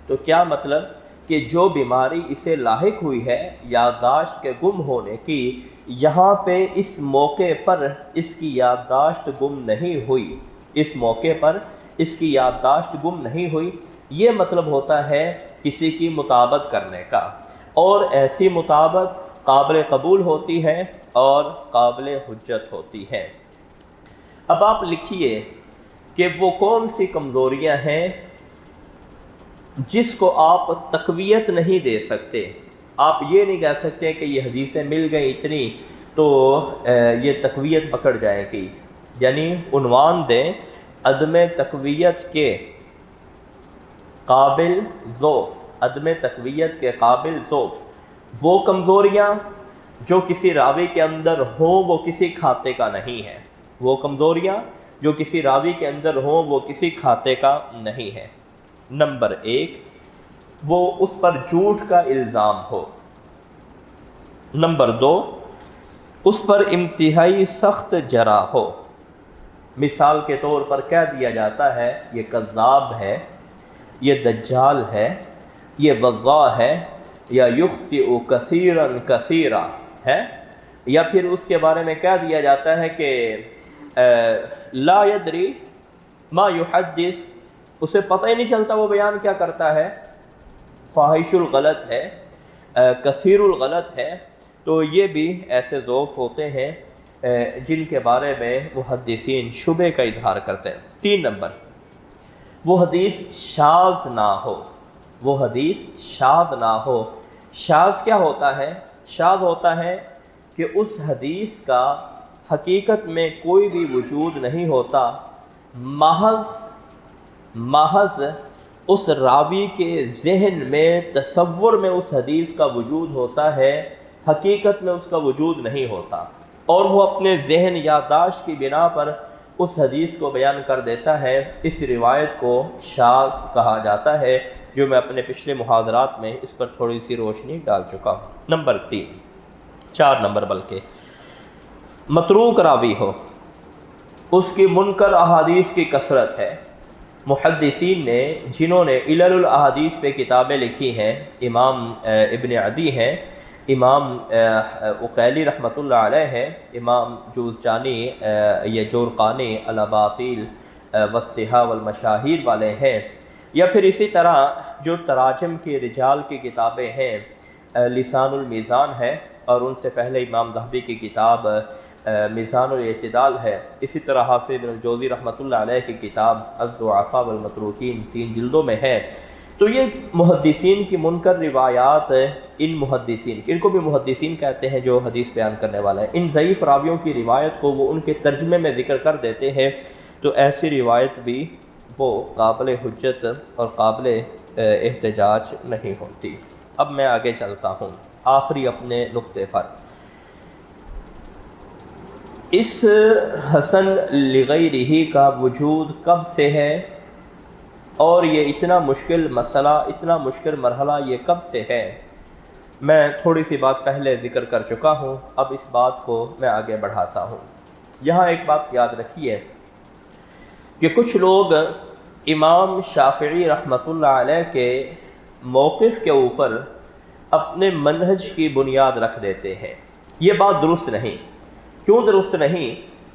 تو کیا مطلب کہ جو بیماری اسے لاحق ہوئی ہے یادداشت کے گم ہونے کی، یہاں پہ اس موقع پر اس کی یادداشت گم نہیں ہوئی، اس موقع پر اس کی یادداشت گم نہیں ہوئی، یہ مطلب ہوتا ہے کسی کی مطابقت کرنے کا۔ اور ایسی مطابق قابل قبول ہوتی ہے اور قابل حجت ہوتی ہے۔ اب آپ لکھیے کہ وہ کون سی کمزوریاں ہیں جس کو آپ تقویت نہیں دے سکتے۔ آپ یہ نہیں کہہ سکتے کہ یہ حدیثیں مل گئیں اتنی تو یہ تقویت پکڑ جائے گی، یعنی عنوان دیں عدم تقویت کے قابل ضعف، عدم تقویت کے قابل ضعف، وہ کمزوریاں جو کسی راوی کے اندر ہوں وہ کسی کھاتے کا نہیں ہے، وہ کمزوریاں جو کسی راوی کے اندر ہوں وہ کسی کھاتے کا نہیں ہے۔ نمبر 1، وہ اس پر جھوٹ کا الزام ہو۔ نمبر 2، اس پر انتہائی سخت جرح ہو۔ مثال کے طور پر کہہ دیا جاتا ہے یہ کذاب ہے، یہ دجال ہے، یہ وضاع ہے، یا یخطئ کثیرا کثیرا ہے، یا پھر اس کے بارے میں کہہ دیا جاتا ہے کہ لا یدری ما یحدث، اسے پتہ ہی نہیں چلتا وہ بیان کیا کرتا ہے، فاحش الغلط ہے، کثیر الغلط ہے۔ تو یہ بھی ایسے ضعف ہوتے ہیں جن کے بارے میں محدثین شبہ کا اظہار کرتے ہیں۔ 3 نمبر، وہ حدیث شاذ نہ ہو، وہ حدیث شاذ نہ ہو۔ شاذ کیا ہوتا ہے؟ شاذ ہوتا ہے کہ اس حدیث کا حقیقت میں کوئی بھی وجود نہیں ہوتا، محض اس راوی کے ذہن میں تصور میں اس حدیث کا وجود ہوتا ہے، حقیقت میں اس کا وجود نہیں ہوتا، اور وہ اپنے ذہن یادداشت کی بنا پر اس حدیث کو بیان کر دیتا ہے۔ اس روایت کو شاذ کہا جاتا ہے، جو میں اپنے پچھلے محاضرات میں اس پر تھوڑی سی روشنی ڈال چکا ہوں۔ نمبر 4 نمبر بلکہ متروک راوی ہو، اس کی منکر احادیث کی کثرت ہے۔ محدثین نے جنہوں نے علل الاحادیث پہ کتابیں لکھی ہیں، امام ابن عدی ہیں، امام عقیلی رحمۃ اللہ علیہ ہیں، امام جوزجانی یا جورقانی الاباطیل والصحاح والمشاہیر والے ہیں، یا پھر اسی طرح جو تراجم کی رجال کی کتابیں ہیں، لسان المیزان ہے، اور ان سے پہلے امام ذہبی کی کتاب میزان الاعتدال ہے، اسی طرح حافظ ابن الجوزی رحمۃ اللہ علیہ کی کتاب الضعفاء والمتروکین 3 جلدوں میں ہے۔ تو یہ محدثین کی منکر روایات، ان محدثین، ان کو بھی محدثین کہتے ہیں جو حدیث بیان کرنے والا ہے، ان ضعیف راویوں کی روایت کو وہ ان کے ترجمے میں ذکر کر دیتے ہیں، تو ایسی روایت بھی وہ قابل حجت اور قابل احتجاج نہیں ہوتی۔ اب میں آگے چلتا ہوں آخری اپنے نقطے پر۔ اس حسن لغیرہ کا وجود کب سے ہے، اور یہ اتنا مشکل مسئلہ، اتنا مشکل مرحلہ یہ کب سے ہے؟ میں تھوڑی سی بات پہلے ذکر کر چکا ہوں، اب اس بات کو میں آگے بڑھاتا ہوں۔ یہاں ایک بات یاد رکھیے کہ کچھ لوگ امام شافعی رحمۃ اللہ علیہ کے موقف کے اوپر اپنے منہج کی بنیاد رکھ دیتے ہیں۔ یہ بات درست نہیں۔ کیوں درست نہیں؟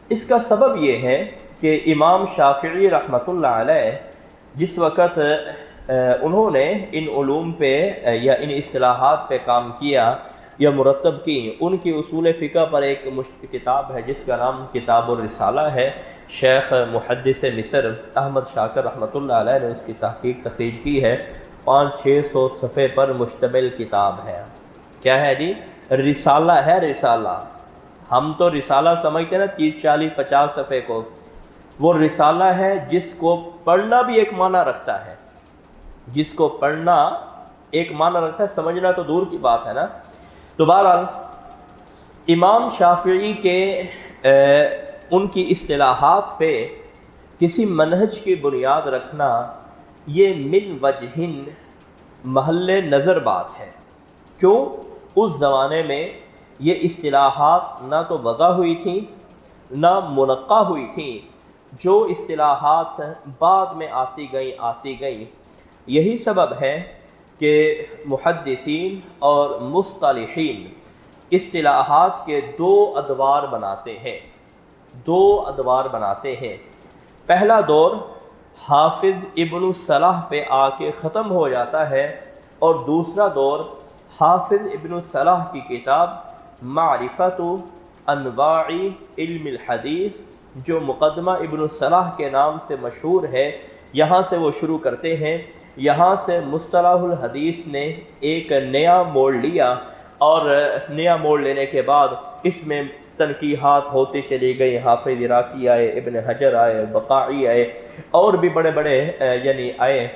اس کا سبب یہ ہے کہ امام شافعی رحمۃ اللہ علیہ جس وقت انہوں نے ان علوم پہ یا ان اصطلاحات پہ کام کیا یا مرتب کی، ان کی اصول فقہ پر ایک کتاب ہے جس کا نام کتاب الرسالہ ہے، شیخ محدث مصر احمد شاکر رحمۃ اللہ علیہ نے اس کی تحقیق تخریج کی ہے، 500-600 صفحے پر مشتمل کتاب ہے۔ کیا ہے جی؟ رسالہ ہے، رسالہ۔ ہم تو رسالہ سمجھتے ہیں نا 30-40-50 صفحے کو، وہ رسالہ ہے جس کو پڑھنا بھی ایک معنی رکھتا ہے، جس کو پڑھنا ایک معنی رکھتا ہے، سمجھنا تو دور کی بات ہے نا۔ تو بہرحال امام شافعی کے ان کی اصطلاحات پہ کسی منہج کی بنیاد رکھنا یہ من وجہن محل نظر بات ہے۔ کیوں؟ اس زمانے میں یہ اصطلاحات نہ تو وضع ہوئی تھیں نہ منقع ہوئی تھیں، جو اصطلاحات بعد میں آتی گئیں۔ یہی سبب ہے کہ محدثین اور مصطلحین اصطلاحات کے 2 ادوار بناتے ہیں۔ پہلا دور حافظ ابن صلاح پہ آ کے ختم ہو جاتا ہے، اور دوسرا دور حافظ ابن الصلاح کی کتاب معرفت انواع علم الحدیث جو مقدمہ ابن الصلاح کے نام سے مشہور ہے، یہاں سے وہ شروع کرتے ہیں۔ یہاں سے مصطلح الحدیث نے ایک نیا موڑ لیا، اور نیا موڑ لینے کے بعد اس میں تنقیحات ہوتی چلی گئی۔ حافظ عراقی آئے، ابن حجر آئے، بقاعی آئے، اور بھی بڑے بڑے یعنی آئے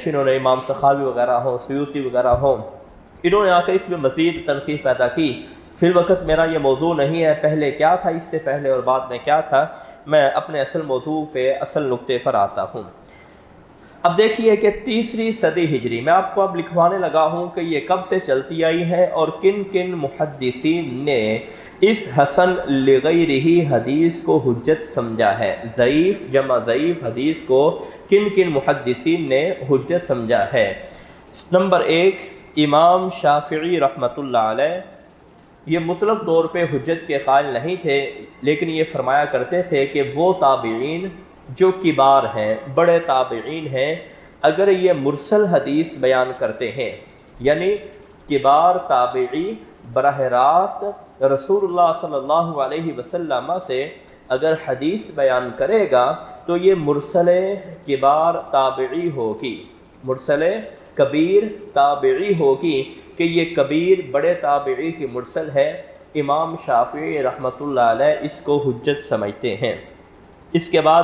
جنہوں نے امام سخاوی وغیرہ ہوں، سیوطی وغیرہ ہوں، انہوں نے آ کر اس میں مزید تنقیح پیدا کی۔ فی الوقت میرا یہ موضوع نہیں ہے، پہلے کیا تھا اس سے پہلے اور بعد میں کیا تھا، میں اپنے اصل موضوع پہ، اصل نقطے پر آتا ہوں۔ اب دیکھیے کہ 3 صدی ہجری، میں آپ کو اب لکھوانے لگا ہوں کہ یہ کب سے چلتی آئی ہے اور کن کن محدثین نے اس حسن لغیرہ حدیث کو حجت سمجھا ہے۔ ضعیف جمع ضعیف حدیث کو کن کن محدثین نے حجت سمجھا ہے۔ نمبر 1، امام شافعی رحمۃ اللہ علیہ۔ یہ مطلق طور پہ حجت کے قائل نہیں تھے، لیکن یہ فرمایا کرتے تھے کہ وہ تابعین جو کبار ہیں، بڑے تابعین ہیں، اگر یہ مرسل حدیث بیان کرتے ہیں، یعنی کبار تابعی براہ راست رسول اللہ صلی اللہ علیہ وسلم سے اگر حدیث بیان کرے گا تو یہ مرسل کبار تابعی ہوگی، مرسل کبیر تابعی ہوگی، کہ یہ کبیر بڑے تابعی کی مرسل ہے۔ امام شافعی رحمۃ اللہ علیہ اس کو حجت سمجھتے ہیں۔ اس کے بعد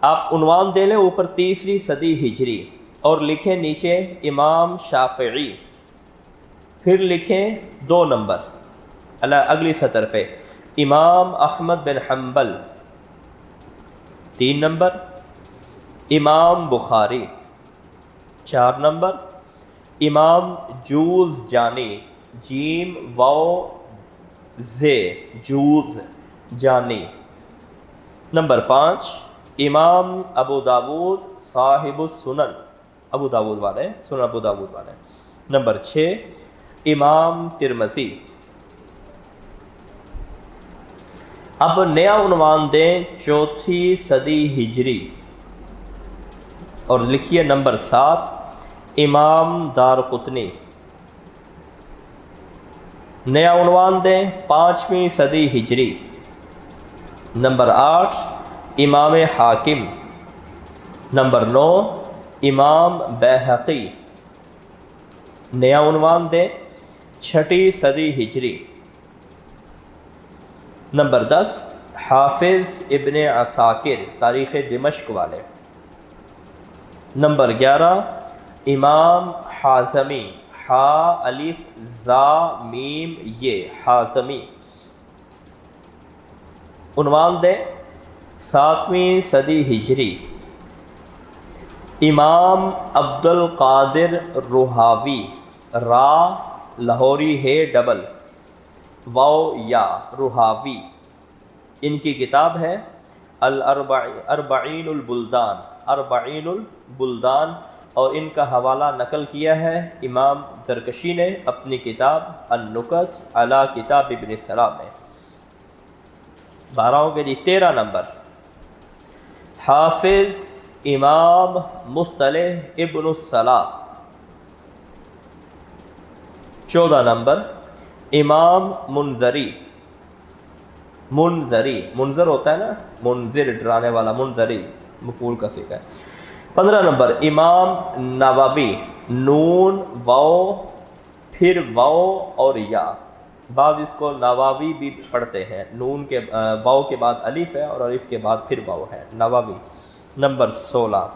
آپ عنوان دے لیں اوپر 3 صدی ہجری اور لکھیں نیچے امام شافعی، پھر لکھیں 2 نمبر اگلی سطر پہ امام احمد بن حنبل، 3 نمبر امام بخاری، 4 نمبر امام جوز جانی، جیم واو زے جوز جانی، نمبر 5 امام ابو داود صاحب السنن، ابو داود والے، سنن ابو داود والے، نمبر 6 امام ترمذی۔ اب نیا عنوان دیں 4 صدی ہجری اور لکھیے نمبر 7 امام دارقطنی۔ نیا عنوان دیں 5ویں صدی ہجری، نمبر 8 امام حاکم، نمبر 9 امام بیہقی۔ نیا عنوان دیں 6 صدی ہجری، نمبر 10 حافظ ابن عساکر، تاریخ دمشق والے، نمبر 11 امام حازمی، حا الف زا میم یہ حازمی۔ عنوان دیں 7ویں صدی ہجری، امام عبد القادر رہاوی، را لاہوری ہے ڈبل واو یا رہاوی، ان کی کتاب ہے اربعین البلدان، اربعین البلدان، اور ان کا حوالہ نقل کیا ہے امام زرکشی نے اپنی کتاب النکت علی کتاب ابن سلام میں۔ 12 کے لیے 13 نمبر حافظ امام مصطلح ابن الصلاح۔ 14 نمبر امام منذری، منذر ہوتا ہے نا، منذر ڈرانے والا، منذری مفعول کا صیغہ ہے۔ 15 نمبر امام نووی، نون واو پھر واو اور یا، بعض اس کو نواوی بھی پڑھتے ہیں، نون کے واو کے بعد الف ہے اور الف کے بعد پھر واو ہے، نووی۔ نمبر 16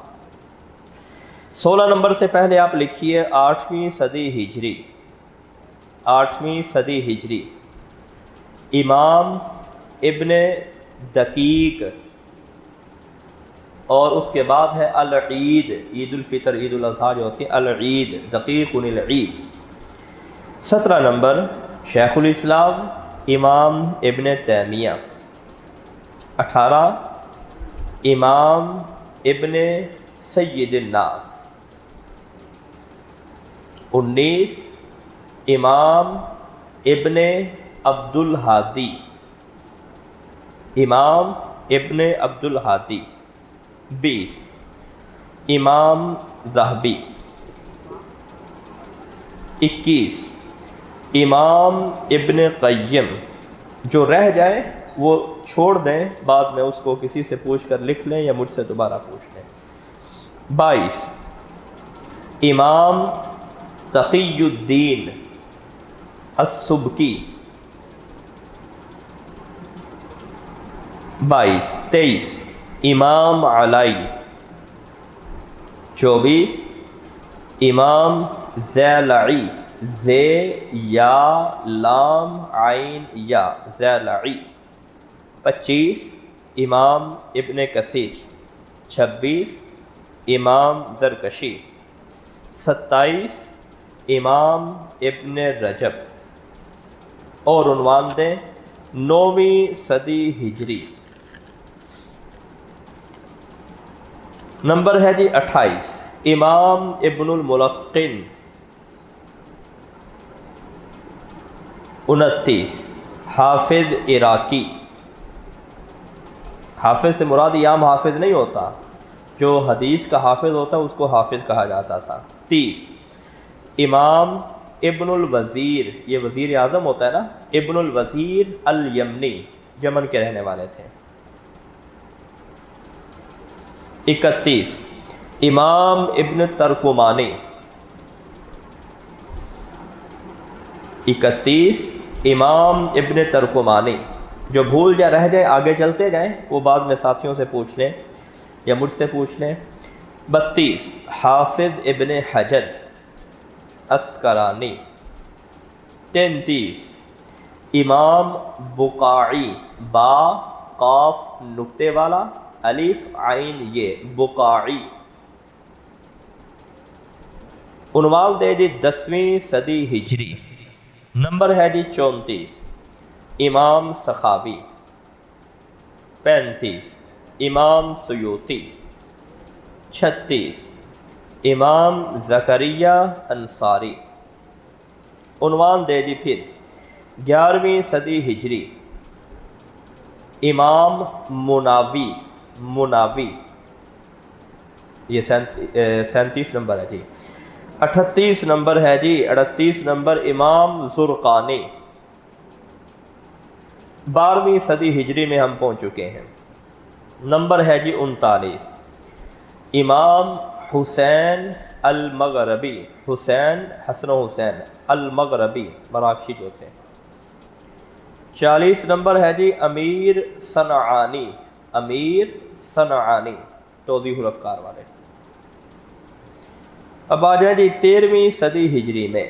نمبر سے پہلے آپ لکھیے 8ویں صدی ہجری، 8ویں صدی ہجری امام ابن دقیق، اور اس کے بعد ہے العید، عید الفطر عید الاضحیٰ جو ہوتی ہے، العید دقیق العید۔ 17 نمبر شیخ الاسلام امام ابن تیمیہ۔ 18 امام ابن سید الناس۔ 19 امام ابن عبد الہادی، امام ابن عبد الہادی۔ 20 امام ذہبی۔ 21 امام ابن قیم، جو رہ جائے وہ چھوڑ دیں، بعد میں اس کو کسی سے پوچھ کر لکھ لیں یا مجھ سے دوبارہ پوچھ لیں۔ 22 امام تقی الدین السبکی۔ 23 امام علائی۔ 24 امام زیلعی، زے یا لام عین یا زیلعی۔ 25 امام ابن کثیر۔ 26 امام زرکشی۔ 27 امام ابن رجب۔ اور عنوان دیں 9ویں صدی ہجری۔ نمبر ہے جی 28 امام ابن الملقن۔ 29 حافظ عراقی۔ حافظ سے مراد عام حافظ نہیں ہوتا، جو حدیث کا حافظ ہوتا ہے اس کو حافظ کہا جاتا تھا۔ 30 امام ابن الوزیر، یہ وزیر اعظم ہوتا ہے نا، ابن الوزیر الیمنی، یمن کے رہنے والے تھے۔ 31 امام ابن ترکمانی۔ 31 امام ابن ترکمانی، جو بھول جائے رہ جائے آگے چلتے جائیں، وہ بعد میں ساتھیوں سے پوچھ لیں یا مجھ سے پوچھ لیں۔ 32 حافظ ابن حجر عسقلانی۔ 33 امام بقاعی، با قاف نقطے والا الف عین یہ، بقاعی۔ عنوان دے جی 10ویں صدی ہجری۔ نمبر ہے جی 34 امام سخاوی۔ 35 امام سیوطی۔ 36 امام زکریا انصاری۔ عنوان دے دی پھر 11ویں صدی ہجری، امام مناوی۔ مناوی یہ 37 نمبر ہے جی۔ 38 نمبر ہے جی، 38 نمبر امام زرقانی۔ 12ویں صدی ہجری میں ہم پہنچ چکے ہیں۔ نمبر ہے جی 39 امام حسین المغربی، حسین حسن و حسین المغربی، مراکشی جو تھے۔ 40 نمبر ہے جی امیر صنعانی، امیر صنعانی توضیح الافکار والے۔ اب آ جائیں جی 13ویں صدی ہجری میں۔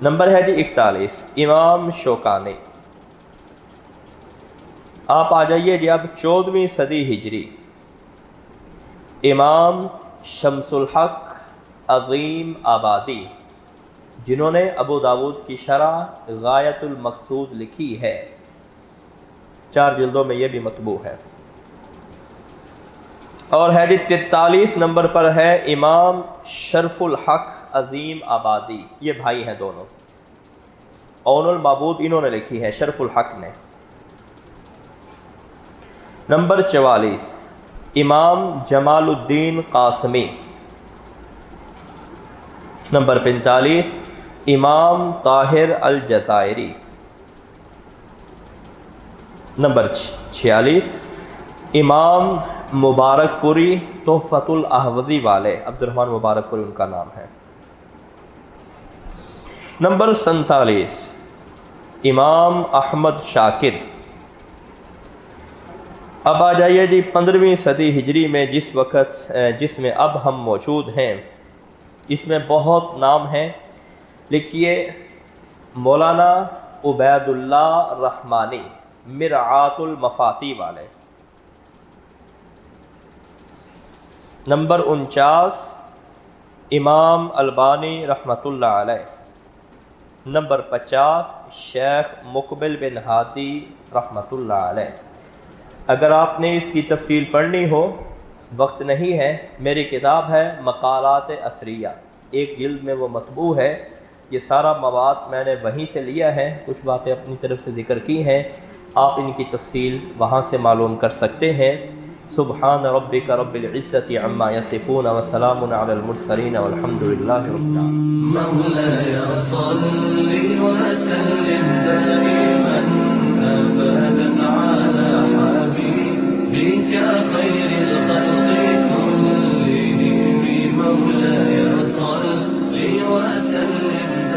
نمبر ہے جی 41 امام شوکانی۔ آپ آ جائیے جی اب 14ویں صدی ہجری، امام شمس الحق عظیم آبادی، جنہوں نے ابو داود کی شرح غایت المقصود لکھی ہے، 4 جلدوں میں یہ بھی مطبوع ہے۔ اور ہے جی 43 نمبر پر ہے امام شرف الحق عظیم آبادی، یہ بھائی ہیں دونوں، عون المعبود انہوں نے لکھی ہے، شرف الحق نے۔ نمبر 44 امام جمال الدین قاسمی۔ نمبر 45 امام طاہر الجزائری۔ نمبر 46 امام مبارک پوری تحفۃ الاحوذی والے، عبد الرحمن مبارک پوری ان کا نام ہے۔ نمبر 47 امام احمد شاکر۔ اب آ جائیے جی 15ویں صدی ہجری میں، جس میں اب ہم موجود ہیں، اس میں بہت نام ہیں، لکھیے مولانا عبید اللہ رحمانی، مرعات المفاتی والے۔ نمبر 49 امام البانی رحمۃ اللہ علیہ۔ نمبر 50 شیخ مقبل بن ہادی رحمۃ اللہ علیہ۔ اگر آپ نے اس کی تفصیل پڑھنی ہو، وقت نہیں ہے، میری کتاب ہے مقالات اثریہ، 1 جلد میں وہ مطبوع ہے، یہ سارا مواد میں نے وہیں سے لیا ہے، کچھ باتیں اپنی طرف سے ذکر کی ہیں، آپ ان کی تفصیل وہاں سے معلوم کر سکتے ہیں۔ سبحان ربک رب العزة عما یصفون وسلام علی المرسلین والحمد للہ رب العالمین۔ مولاي صل وسلم دائما أبدا على حبيبك خير الخلق كلهم مولاي صل وسلم